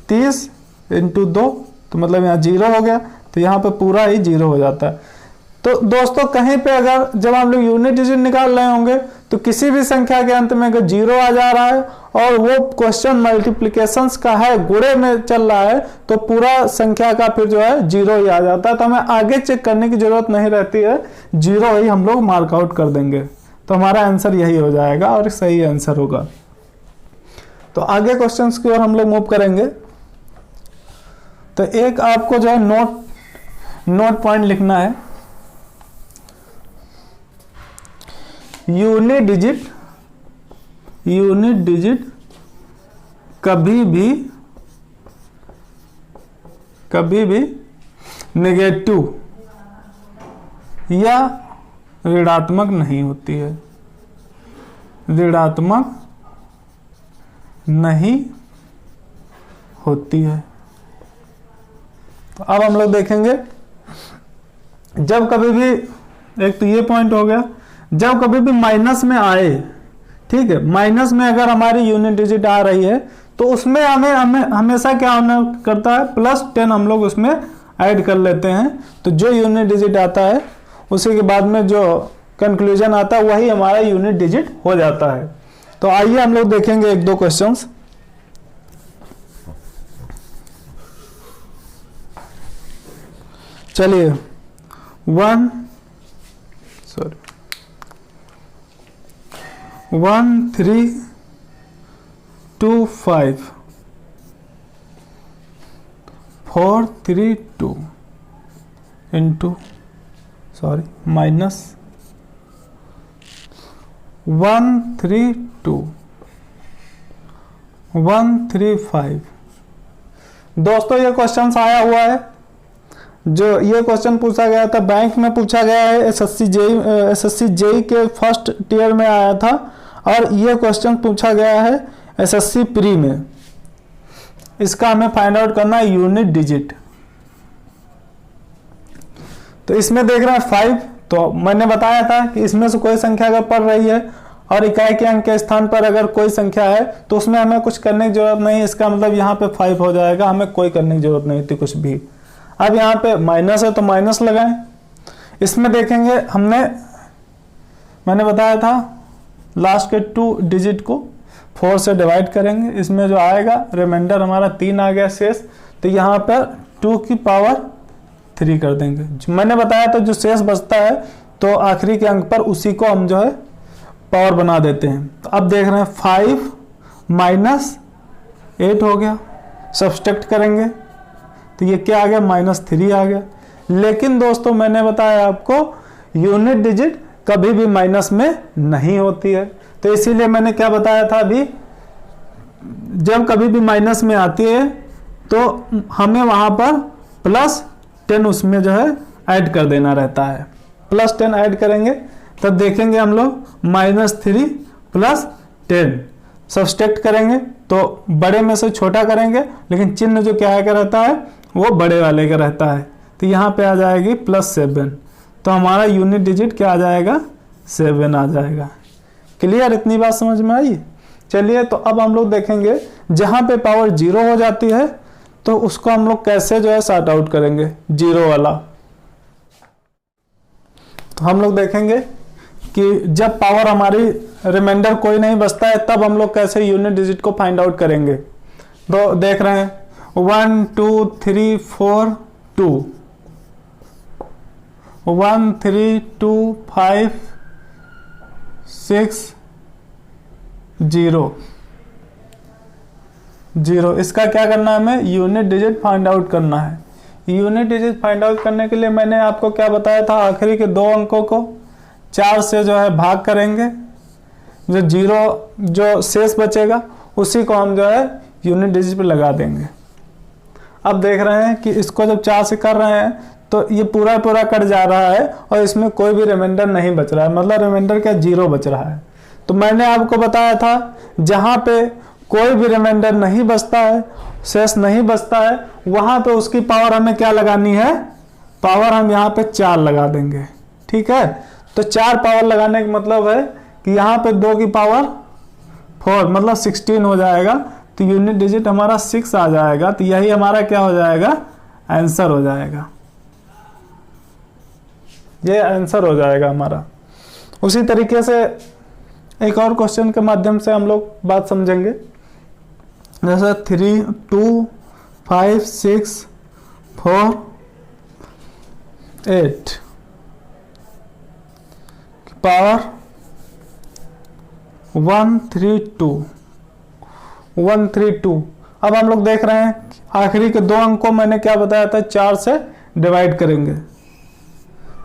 30 इंटू 2 तो मतलब यहाँ 0 हो गया, तो यहाँ पे पूरा ही 0 हो जाता है। तो दोस्तों कहीं पे अगर जब हम लोग यूनिट डिजिट निकाल रहे होंगे तो किसी भी संख्या के अंत में अगर 0 आ जा रहा है और वो क्वेश्चन मल्टीप्लिकेशंस का है, गुणे में चल रहा है, तो पूरा संख्या का फिर जो है 0 ही आ जाता है। तो हमें आगे चेक करने की जरूरत नहीं रहती है, 0 ही हम लोग मार्कआउट कर देंगे। तो हमारा आंसर यही हो जाएगा और सही आंसर होगा। तो आगे क्वेश्चंस की ओर हम लोग मूव करेंगे। तो एक आपको जो है नोट पॉइंट लिखना है, यूनिट डिजिट कभी भी नेगेटिव या ऋणात्मक नहीं होती है, ऋणात्मक नहीं होती है। तो अब हम लोग देखेंगे, जब कभी भी, एक तो ये पॉइंट हो गया, जब कभी भी माइनस में आए, ठीक है, माइनस में अगर हमारी यूनिट डिजिट आ रही है तो उसमें हमें हमेशा क्या होना करता है, +10 हम लोग उसमें ऐड कर लेते हैं। तो जो यूनिट डिजिट आता है उसी के बाद में जो कंक्लूजन आता है वही हमारा यूनिट डिजिट हो जाता है। तो आइए हम लोग देखेंगे 1-2 क्वेश्चंस। चलिए 1325 432 इंटू माइनस 135। दोस्तों ये क्वेश्चन आया हुआ है, जो ये क्वेश्चन पूछा गया था बैंक में, पूछा गया है एसएससी जेई के फर्स्ट ईयर में आया था, और ये क्वेश्चन पूछा गया है एसएससी प्री में। इसका हमें फाइंड आउट करना है यूनिट डिजिट। तो इसमें देख रहे हैं 5, तो मैंने बताया था कि इसमें से कोई संख्या अगर पड़ रही है और इकाई के अंक के स्थान पर अगर कोई संख्या है तो उसमें हमें कुछ करने की जरूरत नहीं। इसका मतलब यहाँ पे 5 हो जाएगा, हमें कोई करने की जरूरत नहीं थी कुछ भी। अब यहाँ पे माइनस है तो माइनस लगाएं। इसमें देखेंगे मैंने बताया था लास्ट के 2 डिजिट को 4 से डिवाइड करेंगे, इसमें जो आएगा रिमाइंडर हमारा 3 आ गया शेष, तो यहाँ पर 2 की पावर 3 कर देंगे। मैंने बताया था जो शेष बचता है तो आखिरी के अंक पर उसी को हम जो है पावर बना देते हैं। तो अब देख रहे हैं 5 माइनस 8 हो गया, सब्सट्रैक्ट करेंगे तो ये क्या आ गया, -3 आ गया। लेकिन दोस्तों मैंने बताया आपको यूनिट डिजिट कभी भी माइनस में नहीं होती है, तो इसीलिए मैंने क्या बताया था अभी, जब कभी भी माइनस में आती है तो हमें वहां पर +10 उसमें जो है ऐड कर देना रहता है। +10 ऐड करेंगे तब देखेंगे हम लोग -3 + 10 सब्सट्रैक्ट करेंगे तो बड़े में से छोटा करेंगे, लेकिन चिन्ह जो क्या का रहता है वो बड़े वाले का रहता है। तो यहाँ पे आ जाएगी +7, तो हमारा यूनिट डिजिट क्या आ जाएगा, 7 आ जाएगा। क्लियर, इतनी बात समझ में आई। चलिए तो अब हम लोग देखेंगे जहां पे पावर 0 हो जाती है तो उसको हम लोग कैसे जो है सॉर्ट आउट करेंगे, 0 वाला। तो हम लोग देखेंगे कि जब पावर हमारी रिमाइंडर कोई नहीं बचता है तब हम लोग कैसे यूनिट डिजिट को फाइंड आउट करेंगे। तो देख रहे हैं 1 2 3 4 2, 1 3 2 5 6 0 0। इसका क्या करना है, हमें यूनिट डिजिट फाइंड आउट करना है। यूनिट डिजिट फाइंड आउट करने के लिए मैंने आपको क्या बताया था, आखिरी के 2 अंकों को 4 से जो है भाग करेंगे, जो 0 जो शेष बचेगा उसी को हम जो है यूनिट डिजिट पे लगा देंगे। अब देख रहे हैं कि इसको जब 4 से कर रहे हैं तो ये पूरा पूरा कट जा रहा है और इसमें कोई भी रिमाइंडर नहीं बच रहा है, मतलब रिमाइंडर क्या 0 बच रहा है। तो मैंने आपको बताया था जहां पे कोई भी रिमाइंडर नहीं बचता है, शेष नहीं बचता है, वहां पे उसकी पावर हमें क्या लगानी है, पावर हम यहाँ पे 4 लगा देंगे। ठीक है, तो 4 पावर लगाने का मतलब है कि यहाँ पे 2 की पावर 4 मतलब 16 हो जाएगा। तो यूनिट डिजिट हमारा 6 आ जाएगा। तो यही हमारा क्या हो जाएगा, आंसर हो जाएगा, ये आंसर हो जाएगा हमारा। उसी तरीके से एक और क्वेश्चन के माध्यम से हम लोग बात समझेंगे, जैसे 3 2 5 6 4 8 पावर 132 132। अब हम लोग देख रहे हैं आखिरी के 2 अंक को मैंने क्या बताया था, 4 से डिवाइड करेंगे।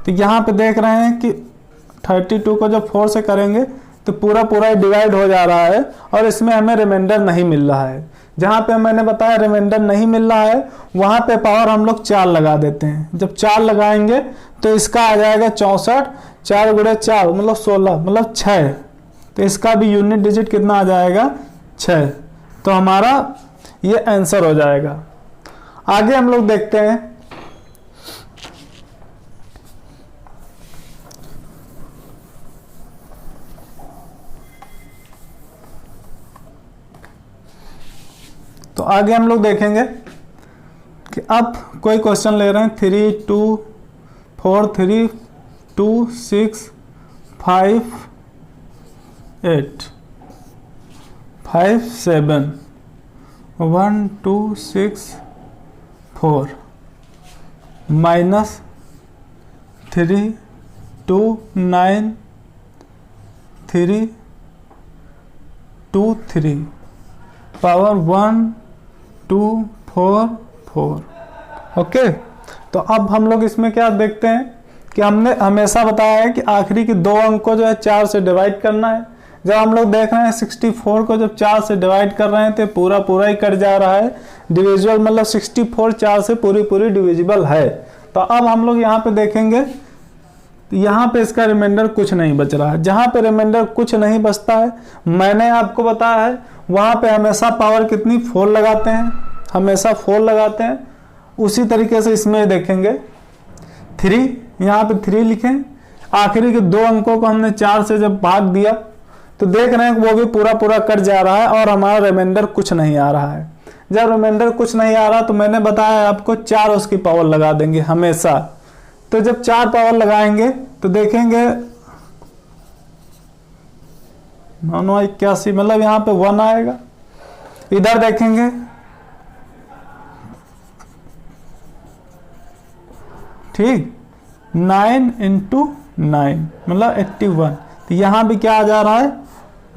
तो यहाँ पे देख रहे हैं कि 32 को जब 4 से करेंगे तो पूरा पूरा डिवाइड हो जा रहा है और इसमें हमें रिमाइंडर नहीं मिल रहा है। जहाँ पे मैंने बताया रिमाइंडर नहीं मिल रहा है वहाँ पे पावर हम लोग 4 लगा देते हैं। जब 4 लगाएंगे तो इसका आ जाएगा 64, 4 गुणे 4 मतलब 16 मतलब 6। तो इसका भी यूनिट डिजिट कितना आ जाएगा, 6। तो हमारा ये आंसर हो जाएगा। आगे हम लोग देखते हैं, तो आगे हम लोग देखेंगे कि अब कोई क्वेश्चन ले रहे हैं 3 2 4 3 2 6 5 8 5 7 1 2 6 4 माइनस 3 2 9 3 2 3 पावर 1 2 4 4। ओके, तो अब हम लोग इसमें क्या देखते हैं कि हमने हमेशा बताया है कि आखिरी के 2 अंक को जो है 4 से डिवाइड करना है। जब हम लोग देख रहे हैं 64 को जब 4 से डिवाइड कर रहे हैं तो पूरा पूरा ही कट जा रहा है, डिविजिबल मतलब 64 4 से पूरी पूरी डिविजिबल है। तो अब हम लोग यहाँ पे देखेंगे तो यहाँ पे इसका रिमाइंडर कुछ नहीं बच रहा है। जहाँ पे रिमाइंडर कुछ नहीं बचता है मैंने आपको बताया है वहाँ पे हमेशा पावर कितनी 4 लगाते हैं, हमेशा 4 लगाते हैं। उसी तरीके से इसमें देखेंगे 3, यहाँ पे 3 लिखें, आखिरी के 2 अंकों को हमने 4 से जब भाग दिया तो देख रहे हैं कि वो भी पूरा पूरा कट जा रहा है और हमारा रिमाइंडर कुछ नहीं आ रहा है। जब रिमाइंडर कुछ नहीं आ रहा तो मैंने बताया आपको 4 उसकी पावर लगा देंगे हमेशा। तो जब 4 पावर लगाएंगे तो देखेंगे 981 मतलब यहाँ पे 1 आएगा। इधर देखेंगे ठीक 9 × 9 मतलब 81। तो यहाँ भी क्या आ जा रहा है,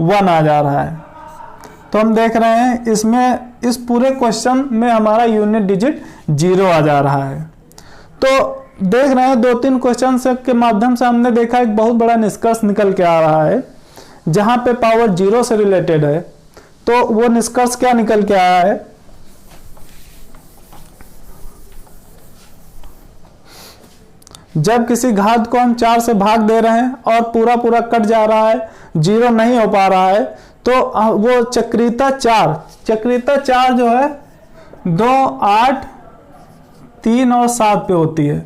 1 आ जा रहा है। तो हम देख रहे हैं इसमें इस पूरे क्वेश्चन में हमारा यूनिट डिजिट 0 आ जा रहा है। तो देख रहे हैं 2-3 क्वेश्चन के माध्यम से हमने देखा एक बहुत बड़ा निष्कर्ष निकल के आ रहा है जहां पे पावर 0 से रिलेटेड है। तो वो निष्कर्ष क्या निकल के आया है, जब किसी घात को हम 4 से भाग दे रहे हैं और पूरा पूरा कट जा रहा है, 0 नहीं हो पा रहा है, तो वो चक्रीयता 4 जो है 2 8 3 और 7 पे होती है।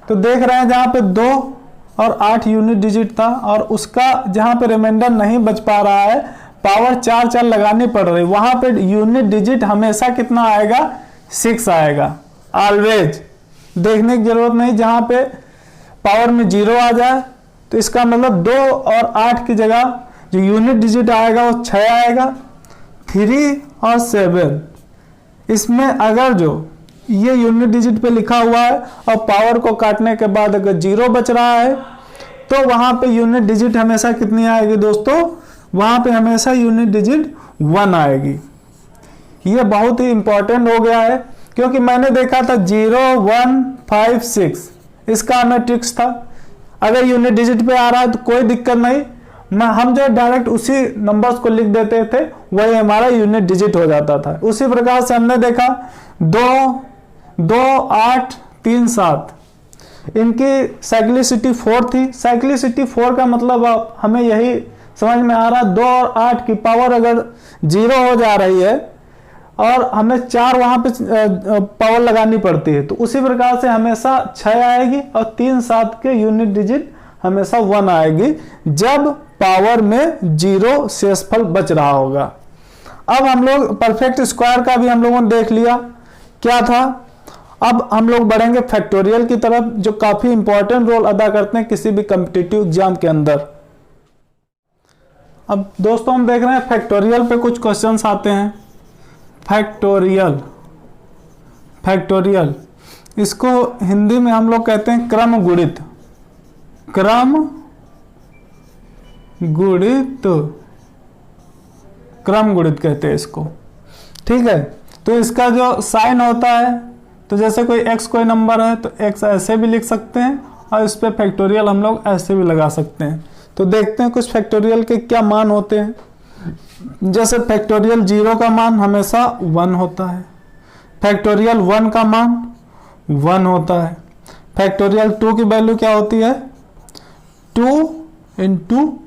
तो देख रहे हैं जहां पे 2 और 8 यूनिट डिजिट था, और उसका जहाँ पे रिमाइंडर नहीं बच पा रहा है, पावर 4 लगानी पड़ रही, वहाँ पे यूनिट डिजिट हमेशा कितना आएगा, 6 आएगा। ऑलवेज देखने की जरूरत नहीं, जहाँ पे पावर में 0 आ जाए तो इसका मतलब 2 और 8 की जगह जो यूनिट डिजिट आएगा वो 6 आएगा। 3 और 7 इसमें अगर जो ये यूनिट डिजिट पे लिखा हुआ है और पावर को काटने के बाद अगर 0 बच रहा है तो वहां पे यूनिट डिजिट हमेशा कितनी आएगी दोस्तों, वहां पे हमेशा यूनिट डिजिट 1 आएगी। ये बहुत ही इंपॉर्टेंट हो गया है, क्योंकि मैंने देखा था 0 1 5 6 इसका हमें ट्रिक्स था, अगर यूनिट डिजिट पे आ रहा है तो कोई दिक्कत नहीं, हम जो डायरेक्ट उसी नंबर्स को लिख देते थे, वही हमारा यूनिट डिजिट हो जाता था। उसी प्रकार से हमने देखा 2 2 8 3 7 इनकी साइक्लिसिटी 4 थी। साइक्लिसिटी 4 का मतलब हमें यही समझ में आ रहा, 2 और 8 की पावर अगर 0 हो जा रही है और हमें 4 वहां पे पावर लगानी पड़ती है, तो उसी प्रकार से हमेशा 6 आएगी और 3 7 के यूनिट डिजिट हमेशा 1 आएगी जब पावर में 0 शेषफल बच रहा होगा। अब हम लोग परफेक्ट स्क्वायर का भी हम लोगों ने देख लिया क्या था। अब हम लोग बढ़ेंगे फैक्टोरियल की तरफ, जो काफी इंपॉर्टेंट रोल अदा करते हैं किसी भी कॉम्पिटिटिव एग्जाम के अंदर। अब दोस्तों हम देख रहे हैं फैक्टोरियल पे कुछ क्वेश्चंस आते हैं। फैक्टोरियल, फैक्टोरियल इसको हिंदी में हम लोग कहते हैं क्रम गुणित, क्रम गुणित, क्रम गुणित कहते हैं इसको, ठीक है। तो इसका जो साइन होता है, तो जैसे कोई x कोई नंबर है तो x ऐसे भी लिख सकते हैं और इस पे फैक्टोरियल हम लोग ऐसे भी लगा सकते हैं। तो देखते हैं कुछ फैक्टोरियल के क्या मान होते हैं। जैसे फैक्टोरियल 0 का मान हमेशा 1 होता है, फैक्टोरियल 1 का मान 1 होता है, फैक्टोरियल 2 की वैल्यू क्या होती है, 2 ×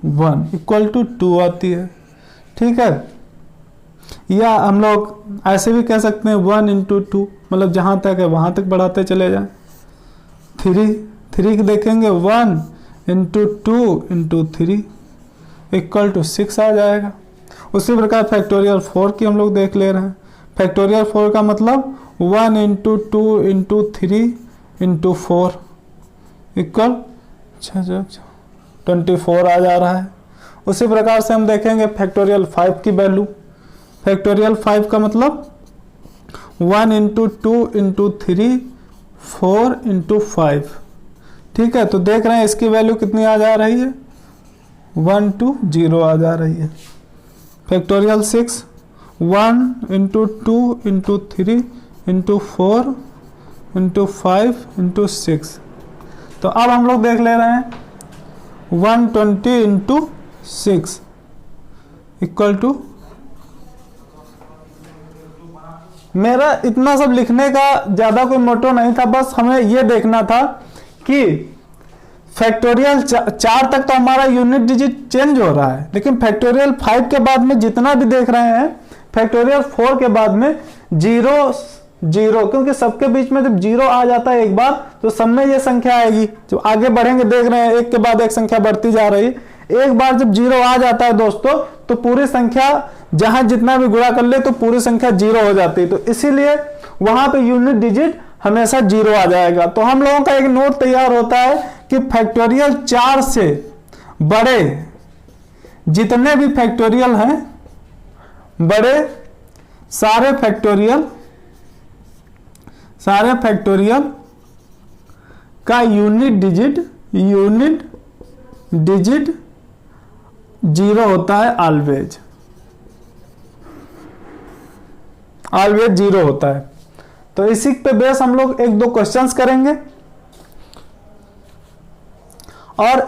1 = 2 आती है, ठीक है। या हम लोग ऐसे भी कह सकते हैं 1 × 2, मतलब जहाँ तक है वहाँ तक बढ़ाते चले जाएं। 3 देखेंगे 1 × 2 × 3 = 6 आ जाएगा। उसी प्रकार फैक्टोरियल 4 की हम लोग देख ले रहे हैं। फैक्टोरियल 4 का मतलब 1 × 2 × 3 × 4 = 24 आ जा रहा है। उसी प्रकार से हम देखेंगे फैक्टोरियल 5 की वैल्यू। फैक्टोरियल 5 का मतलब 1 × 2 × 3 4 × 5, ठीक है। तो देख रहे हैं इसकी वैल्यू कितनी आ जा रही है, 1 to 0 आ जा रही है। फैक्टोरियल 6 1 × 2 × 3 × 4 × 5 × 6। तो अब हम लोग देख ले रहे हैं 120 × 6 = मेरा इतना सब लिखने का ज़्यादा कोई मोटो नहीं था, बस हमें यह देखना था कि फैक्टोरियल 4 तक तो हमारा यूनिट डिजिट चेंज हो रहा है, लेकिन फैक्टोरियल 5 के बाद में जितना भी देख रहे हैं, फैक्टोरियल 4 के बाद में 0 0, क्योंकि सबके बीच में जब 0 आ जाता है एक बार तो सब में ये संख्या आएगी। जो आगे बढ़ेंगे देख रहे हैं एक के बाद एक संख्या बढ़ती जा रही है। एक बार जब 0 आ जाता है दोस्तों तो पूरी संख्या जहां जितना भी गुणा कर ले तो पूरी संख्या 0 हो जाती है, तो इसीलिए वहां पे यूनिट डिजिट हमेशा 0 आ जाएगा। तो हम लोगों का एक नोट तैयार होता है कि फैक्टोरियल 4 से बड़े जितने भी फैक्टोरियल हैं, बड़े सारे फैक्टोरियल का यूनिट डिजिट 0 होता है, ऑलवेज 0 होता है। तो इसी पे बेस हम लोग 1-2 क्वेश्चंस करेंगे और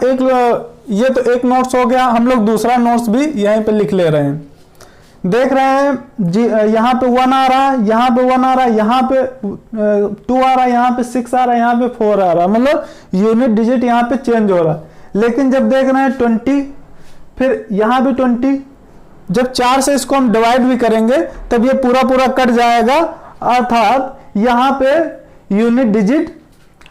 ये तो एक नोट्स हो गया। हम लोग दूसरा नोट्स भी यहीं पे लिख ले रहे हैं। देख रहे हैं यहाँ पे 1 आ रहा है, यहाँ पे 1 आ रहा है, यहाँ पे 2 आ रहा है, यहाँ पे 6 आ रहा है, यहाँ पे 4 आ रहा है, मतलब यूनिट डिजिट यहाँ पे चेंज हो रहा है। लेकिन जब देख रहे हैं 20, फिर यहाँ भी 20, जब 4 से इसको हम डिवाइड भी करेंगे तब ये पूरा कट जाएगा, अर्थात यहाँ पे यूनिट डिजिट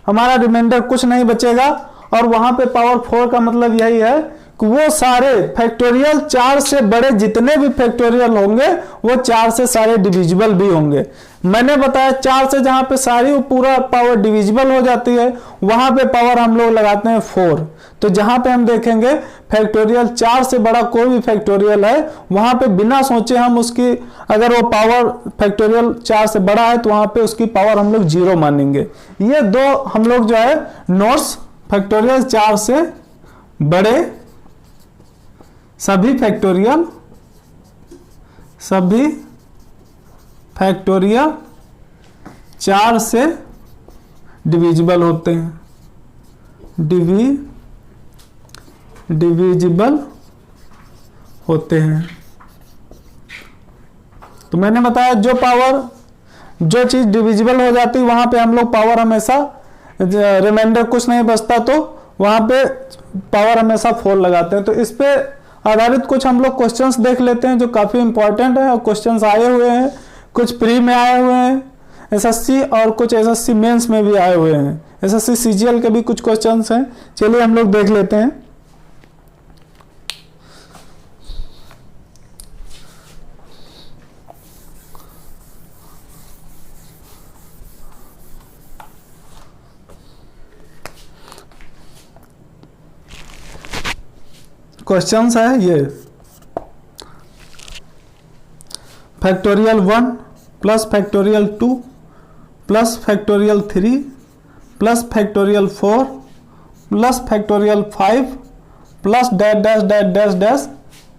हमारा रिमाइंडर कुछ नहीं बचेगा और वहां पे पावर 4 का मतलब यही है कि वो सारे फैक्टोरियल 4 से बड़े जितने भी फैक्टोरियल होंगे वो 4 से सारे डिविजिबल भी होंगे। मैंने बताया 4 से जहां पे सारी वो पूरा पावर डिविजिबल हो जाती है वहां पे पावर हम लोग लगाते हैं 4। तो जहां पे हम देखेंगे फैक्टोरियल 4 से बड़ा कोई भी फैक्टोरियल है वहां पे बिना सोचे हम उसकी, अगर वो पावर फैक्टोरियल 4 से बड़ा है तो वहां पे उसकी पावर हम लोग 0 मानेंगे। ये दो हम लोग जो है नोट्स, फैक्टोरियल 4 से बड़े सभी फैक्टोरियल 4 से डिविजिबल होते हैं, डिविजिबल होते हैं। तो मैंने बताया जो चीज डिविजिबल हो जाती है वहां पे हम लोग पावर हमेशा, रिमाइंडर कुछ नहीं बचता तो वहां पे पावर हमेशा 4 लगाते हैं। तो इस पे आधारित कुछ हम लोग क्वेश्चंस देख लेते हैं जो काफी इंपॉर्टेंट है, और क्वेश्चंस आए हुए हैं, कुछ प्री में आए हुए हैं एसएससी और कुछ एसएससी मेंस में भी आए हुए हैं, एसएससी सीजीएल के भी कुछ क्वेश्चंस हैं। चलिए हम लोग देख लेते हैं। क्वेश्चंस है ये, factorial 1 plus factorial 2 plus factorial 3 plus factorial 4 plus factorial 5 plus dash dash dash dash dash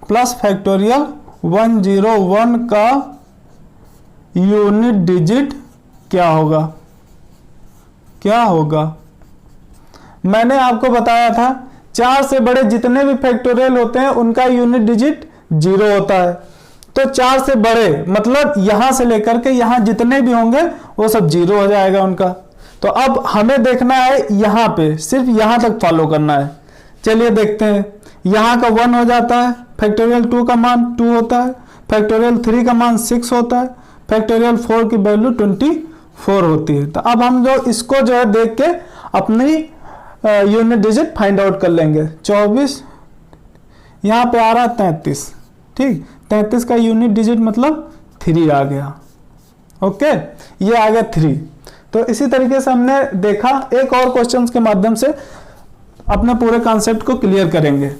plus factorial 101 का यूनिट डिजिट क्या होगा? क्या होगा? मैंने आपको बताया था 4 से बड़े जितने भी फैक्टोरियल होते हैं उनका यूनिट डिजिट 0 होता है। तो 4 से बड़े मतलब यहां से लेकर के यहां जितने भी होंगे वो सब 0 हो जाएगा उनका। तो अब हमें देखना है यहां पे, सिर्फ यहां तक फॉलो करना है। चलिए देखते हैं। यहां का 1 हो जाता है, फैक्टोरियल 2 का मान 2 होता है, फैक्टोरियल 3 का मान 6 होता है, फैक्टोरियल 4 की वैल्यू 24 होती है। तो अब हम जो इसको जो है देख के अपनी यूनिट डिजिट फाइंड आउट कर लेंगे। 24 यहाँ पे आ रहा है 33, ठीक, 33 का यूनिट डिजिट मतलब 3 आ गया। ओके, ये आ गया 3। तो इसी तरीके से हमने देखा, एक और क्वेश्चन के माध्यम से अपने पूरे कॉन्सेप्ट को क्लियर करेंगे।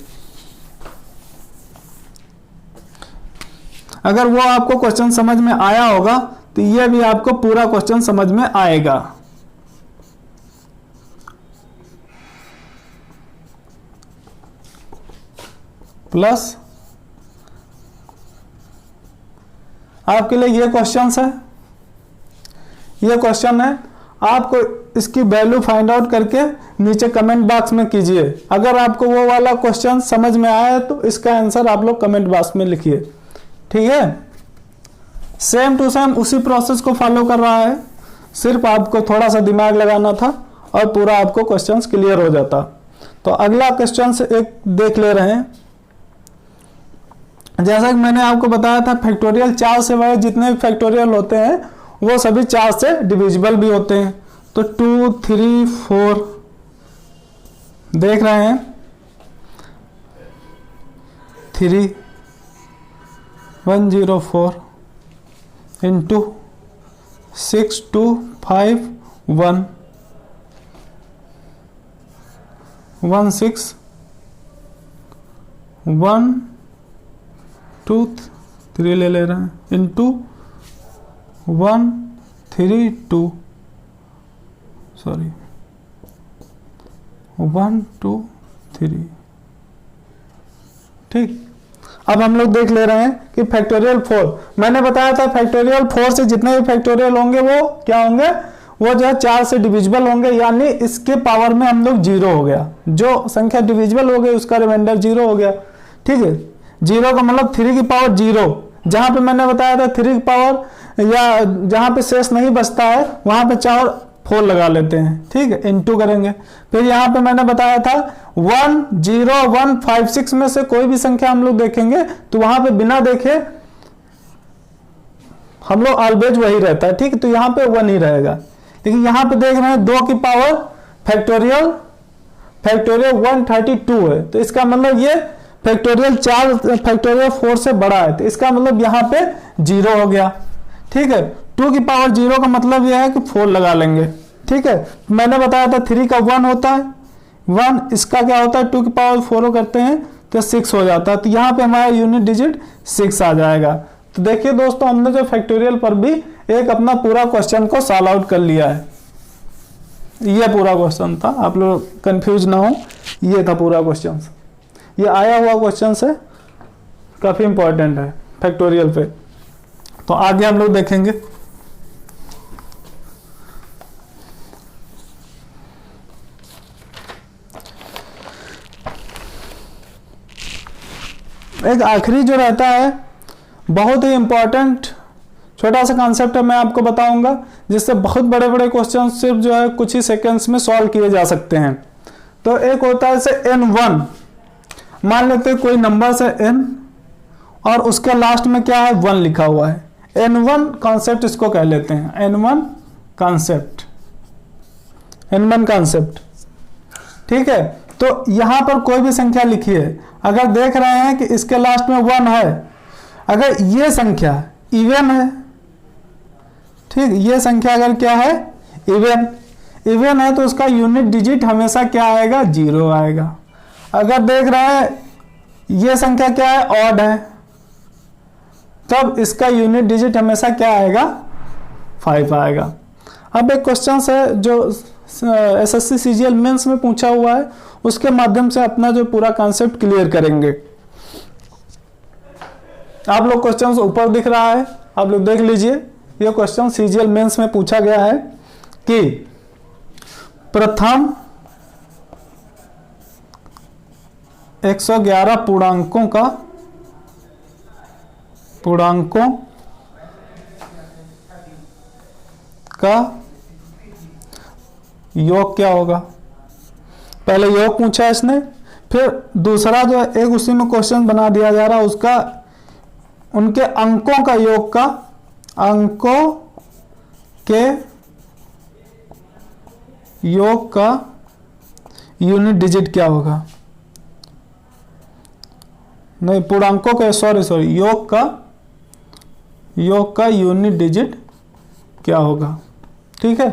अगर वो आपको क्वेश्चन समझ में आया होगा तो ये भी आपको पूरा क्वेश्चन समझ में आएगा। प्लस आपके लिए ये क्वेश्चन है, ये क्वेश्चन है, आपको इसकी वैल्यू फाइंड आउट करके नीचे कमेंट बॉक्स में कीजिए। अगर आपको वो वाला क्वेश्चन समझ में आया तो इसका आंसर आप लोग कमेंट बॉक्स में लिखिए, ठीक है। सेम टू सेम उसी प्रोसेस को फॉलो कर रहा है, सिर्फ आपको थोड़ा सा दिमाग लगाना था और पूरा आपको क्वेश्चंस क्लियर हो जाता। तो अगला क्वेश्चन एक देख ले रहे हैं। जैसा कि मैंने आपको बताया था फैक्टोरियल 4 से बड़े जितने भी फैक्टोरियल होते हैं वो सभी 4 से डिविजिबल भी होते हैं। तो 2 3 4 देख रहे हैं, 3 104 इंटू 6 2 5 1 1 6 1 2 3 ले रहे हैं इंटू 1 3 2 सॉरी 1 2 3, ठीक। अब हम लोग देख ले रहे हैं कि फैक्टोरियल 4, मैंने बताया था फैक्टोरियल 4 से जितने भी फैक्टोरियल होंगे वो क्या होंगे, वो जो है 4 से डिविजिबल होंगे, यानी इसके पावर में हम लोग 0 हो गया। जो संख्या डिविजिबल हो गई उसका रिमाइंडर 0 हो गया, ठीक है। 0 का मतलब 3 की पावर 0, जहां पे मैंने बताया था 3 की पावर या जहां पे शेष नहीं बचता है वहां पे 4 लगा लेते हैं, ठीक है, इनटू करेंगे। फिर यहाँ पे मैंने बताया था 1 0 1 5 6 में से कोई भी संख्या हम लोग देखेंगे तो वहां पे बिना देखे हम लोग ऑलवेज वही रहता है, ठीक है। तो यहाँ पे 1 ही रहेगा। लेकिन यहाँ पे देख रहे हैं 2 की पावर फैक्टोरियल 132 है, तो इसका मतलब ये फैक्टोरियल 4 फैक्टोरियल 4 से बड़ा है, तो इसका मतलब यहाँ पे 0 हो गया। ठीक है, 2 की पावर 0 का मतलब यह है कि 4 लगा लेंगे। ठीक है, मैंने बताया था 3 का 1 होता है 1, इसका क्या होता है 2 की पावर 4 करते हैं तो 6 हो जाता है, तो यहाँ पे हमारा यूनिट डिजिट 6 आ जाएगा। तो देखिए दोस्तों, हमने जो फैक्टोरियल पर भी एक अपना पूरा क्वेश्चन को सॉल्व आउट कर लिया है। ये पूरा क्वेश्चन था, आप लोग कंफ्यूज ना हो, ये था पूरा क्वेश्चन। ये आया हुआ क्वेश्चन है, काफी इंपॉर्टेंट है फैक्टोरियल पे। तो आगे हम लोग देखेंगे। एक आखिरी जो रहता है, बहुत ही इंपॉर्टेंट छोटा सा कॉन्सेप्ट है, मैं आपको बताऊंगा, जिससे बहुत बड़े बड़े क्वेश्चन सिर्फ जो है कुछ ही सेकंड्स में सॉल्व किए जा सकते हैं। तो एक होता है जैसे n1, मान लेते हैं कोई नंबर से n और उसके लास्ट में क्या है 1 लिखा हुआ है, n1 कॉन्सेप्ट इसको कह लेते हैं, n1 कॉन्सेप्ट, n1 कॉन्सेप्ट। ठीक है, तो यहां पर कोई भी संख्या लिखिए, अगर देख रहे हैं कि इसके लास्ट में 1 है, अगर ये संख्या इवन है, ठीक, ये संख्या अगर क्या है इवन है, तो उसका यूनिट डिजिट हमेशा क्या आएगा 0 आएगा। अगर देख रहे हैं ये संख्या क्या है ऑड है, तब इसका यूनिट डिजिट हमेशा क्या आएगा 5 आएगा। अब एक क्वेश्चन है जो एसएससी सीजीएल मेंस में पूछा हुआ है, उसके माध्यम से अपना जो पूरा कॉन्सेप्ट क्लियर करेंगे। आप लोग क्वेश्चन ऊपर दिख रहा है, आप लोग देख लीजिए। ये क्वेश्चन सीजीएल मेंस में पूछा गया है कि प्रथम 111 पूर्णांकों का योग क्या होगा। पहले योग पूछा है इसने, फिर दूसरा जो है एक उसी में क्वेश्चन बना दिया जा रहा है, उसका उनके अंकों का योग का, अंकों के योग का यूनिट डिजिट क्या होगा। नहीं, पूर्णांकों के सॉरी योग का यूनिट डिजिट क्या होगा। ठीक है,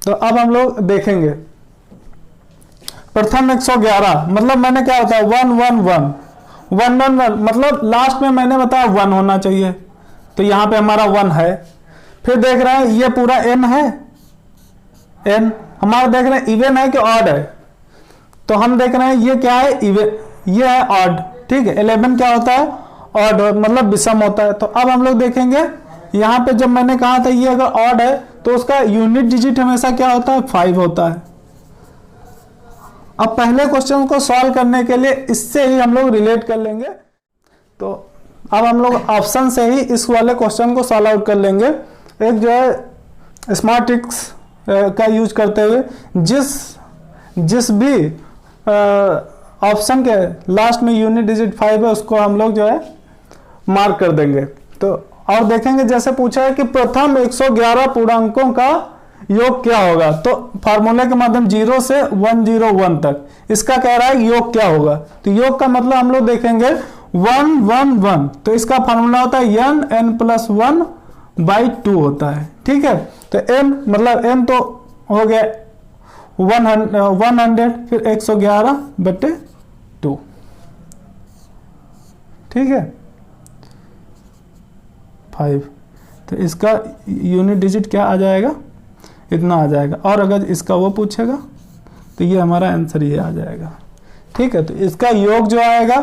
तो अब हम लोग देखेंगे। प्रथम 111 मतलब मैंने क्या बताया 1 मतलब लास्ट में मैंने बताया 1 होना चाहिए, तो यहां पे हमारा 1 है। फिर देख रहे हैं ये पूरा n है, n हमारा देख रहे हैं इवन है कि ऑड है, तो हम देख रहे हैं ये क्या है इवन, ये है ऑड। ठीक है, 11 क्या होता है ऑड, मतलब विषम होता है। तो अब हम लोग देखेंगे यहाँ पे जब मैंने कहा था ये अगर ऑड है तो उसका यूनिट डिजिट हमेशा क्या होता है 5 होता है। अब पहले क्वेश्चन को सॉल्व करने के लिए इससे ही हम लोग रिलेट कर लेंगे, तो अब हम लोग ऑप्शन से ही इस वाले क्वेश्चन को सॉल्व आउट कर लेंगे। एक जो है स्मार्ट ट्रिक्स का यूज करते हुए जिस भी ऑप्शन के लास्ट में यूनिट डिजिट 5 है उसको हम लोग जो है मार्क कर देंगे। तो और देखेंगे जैसे पूछा है कि प्रथम 111 पूर्णांकों का योग क्या होगा, तो फार्मूले के माध्यम 0 से 101 तक इसका कह रहा है योग क्या होगा। तो योग का मतलब हम लोग देखेंगे 111, तो इसका फार्मूला होता है n+1/2 होता है। ठीक है, तो n मतलब n तो हो गया 100, फिर 111/2। ठीक है, 5, तो इसका यूनिट डिजिट क्या आ जाएगा, इतना आ जाएगा। और अगर इसका वो पूछेगा तो ये हमारा आंसर ये आ जाएगा। ठीक है, तो इसका योग जो आएगा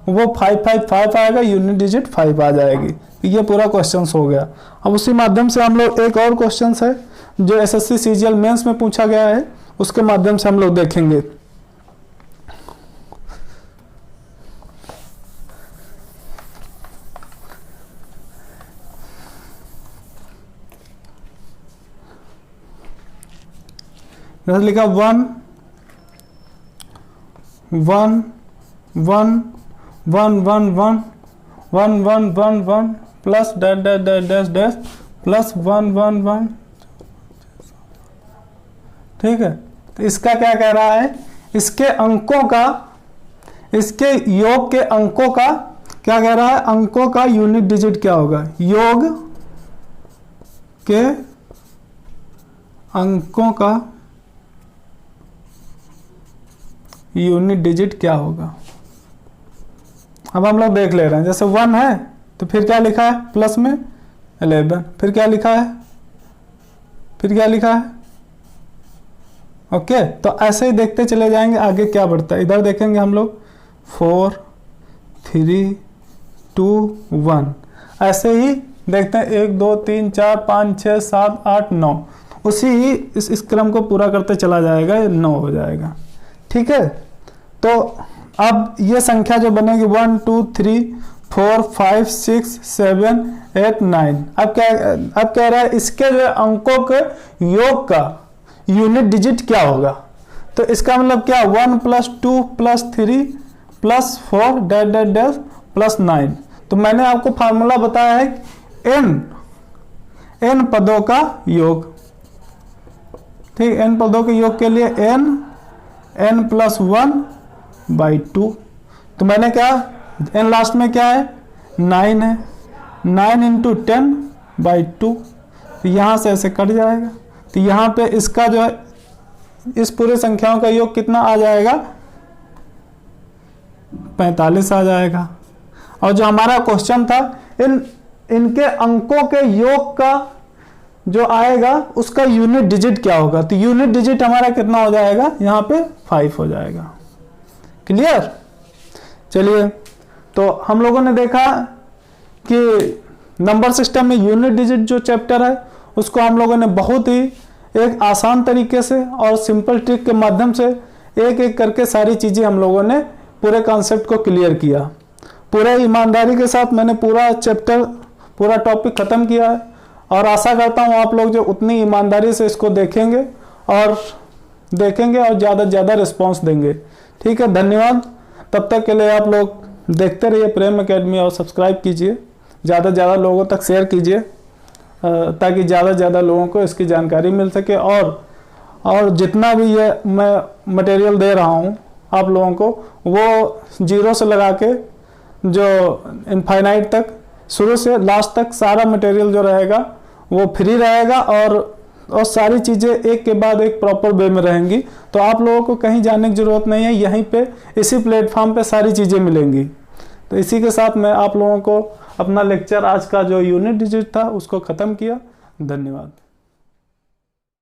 वो 555 आएगा, यूनिट डिजिट 5 आ जाएगी। तो ये पूरा क्वेश्चन हो गया। अब उसी माध्यम से हम लोग एक और क्वेश्चन है जो एसएससी सीजीएल मेंस में पूछा गया है, उसके माध्यम से हम लोग देखेंगे। लिखा 1 1 1 1 1 1 1 1 1 1 plus dash dash dash dash dash plus 1 1 1। ठीक है, तो इसका क्या कह रहा है इसके अंकों का, इसके योग के अंकों का क्या कह रहा है, अंकों का यूनिट डिजिट क्या होगा, योग के अंकों का यूनिट डिजिट क्या होगा। अब हम लोग देख ले रहे हैं, जैसे 1 है तो फिर क्या लिखा है प्लस में 11, फिर क्या लिखा है, फिर क्या लिखा है, ओके। तो ऐसे ही देखते चले जाएंगे आगे क्या बढ़ता है। इधर देखेंगे हम लोग 4 3 2 1, ऐसे ही देखते हैं 1 2 3 4 5 6 7 8 9, उसी ही इस क्रम को पूरा करते चला जाएगा, ये 9 हो जाएगा। ठीक है, तो अब ये संख्या जो बनेगी 1 2 3 4 5 6 7 8 9, अब कह रहा है इसके जो अंकों के योग का यूनिट डिजिट क्या होगा। तो इसका मतलब क्या, 1 + 2 + 3 + 4 डैश डैश डैश + 9। तो मैंने आपको फार्मूला बताया है n पदों का योग, ठीक, n पदों के योग के लिए n + 1/2। तो मैंने क्या, n लास्ट में क्या है 9 है, 9 × 10/2, तो यहाँ से ऐसे कट जाएगा। तो यहाँ पे इसका जो है इस पूरे संख्याओं का योग कितना आ जाएगा, 45 आ जाएगा। और जो हमारा क्वेश्चन था इनके अंकों के योग का जो आएगा उसका यूनिट डिजिट क्या होगा, तो यूनिट डिजिट हमारा कितना हो जाएगा, यहाँ पे 5 हो जाएगा। क्लियर। चलिए, तो हम लोगों ने देखा कि नंबर सिस्टम में यूनिट डिजिट जो चैप्टर है उसको हम लोगों ने बहुत ही एक आसान तरीके से और सिंपल ट्रिक के माध्यम से एक एक करके सारी चीज़ें हम लोगों ने पूरे कॉन्सेप्ट को क्लियर किया। पूरे ईमानदारी के साथ मैंने पूरा चैप्टर, पूरा टॉपिक ख़त्म किया है और आशा करता हूँ आप लोग जो उतनी ईमानदारी से इसको देखेंगे और ज़्यादा से ज़्यादा रिस्पॉन्स देंगे। ठीक है, धन्यवाद। तब तक के लिए आप लोग देखते रहिए प्रेम एकेडमी और सब्सक्राइब कीजिए, ज़्यादा से ज़्यादा लोगों तक शेयर कीजिए ताकि ज़्यादा से ज़्यादा लोगों को इसकी जानकारी मिल सके। और जितना भी ये मैं मटेरियल दे रहा हूँ आप लोगों को, वो 0 से लगा के जो इनफाइनाइट तक, शुरू से लास्ट तक सारा मटेरियल जो रहेगा वो फ्री रहेगा और सारी चीज़ें एक के बाद एक प्रॉपर वे में रहेंगी। तो आप लोगों को कहीं जाने की ज़रूरत नहीं है, यहीं पे इसी प्लेटफॉर्म पे सारी चीज़ें मिलेंगी। तो इसी के साथ मैं आप लोगों को अपना लेक्चर आज का जो यूनिट डिजिट था उसको ख़त्म किया। धन्यवाद।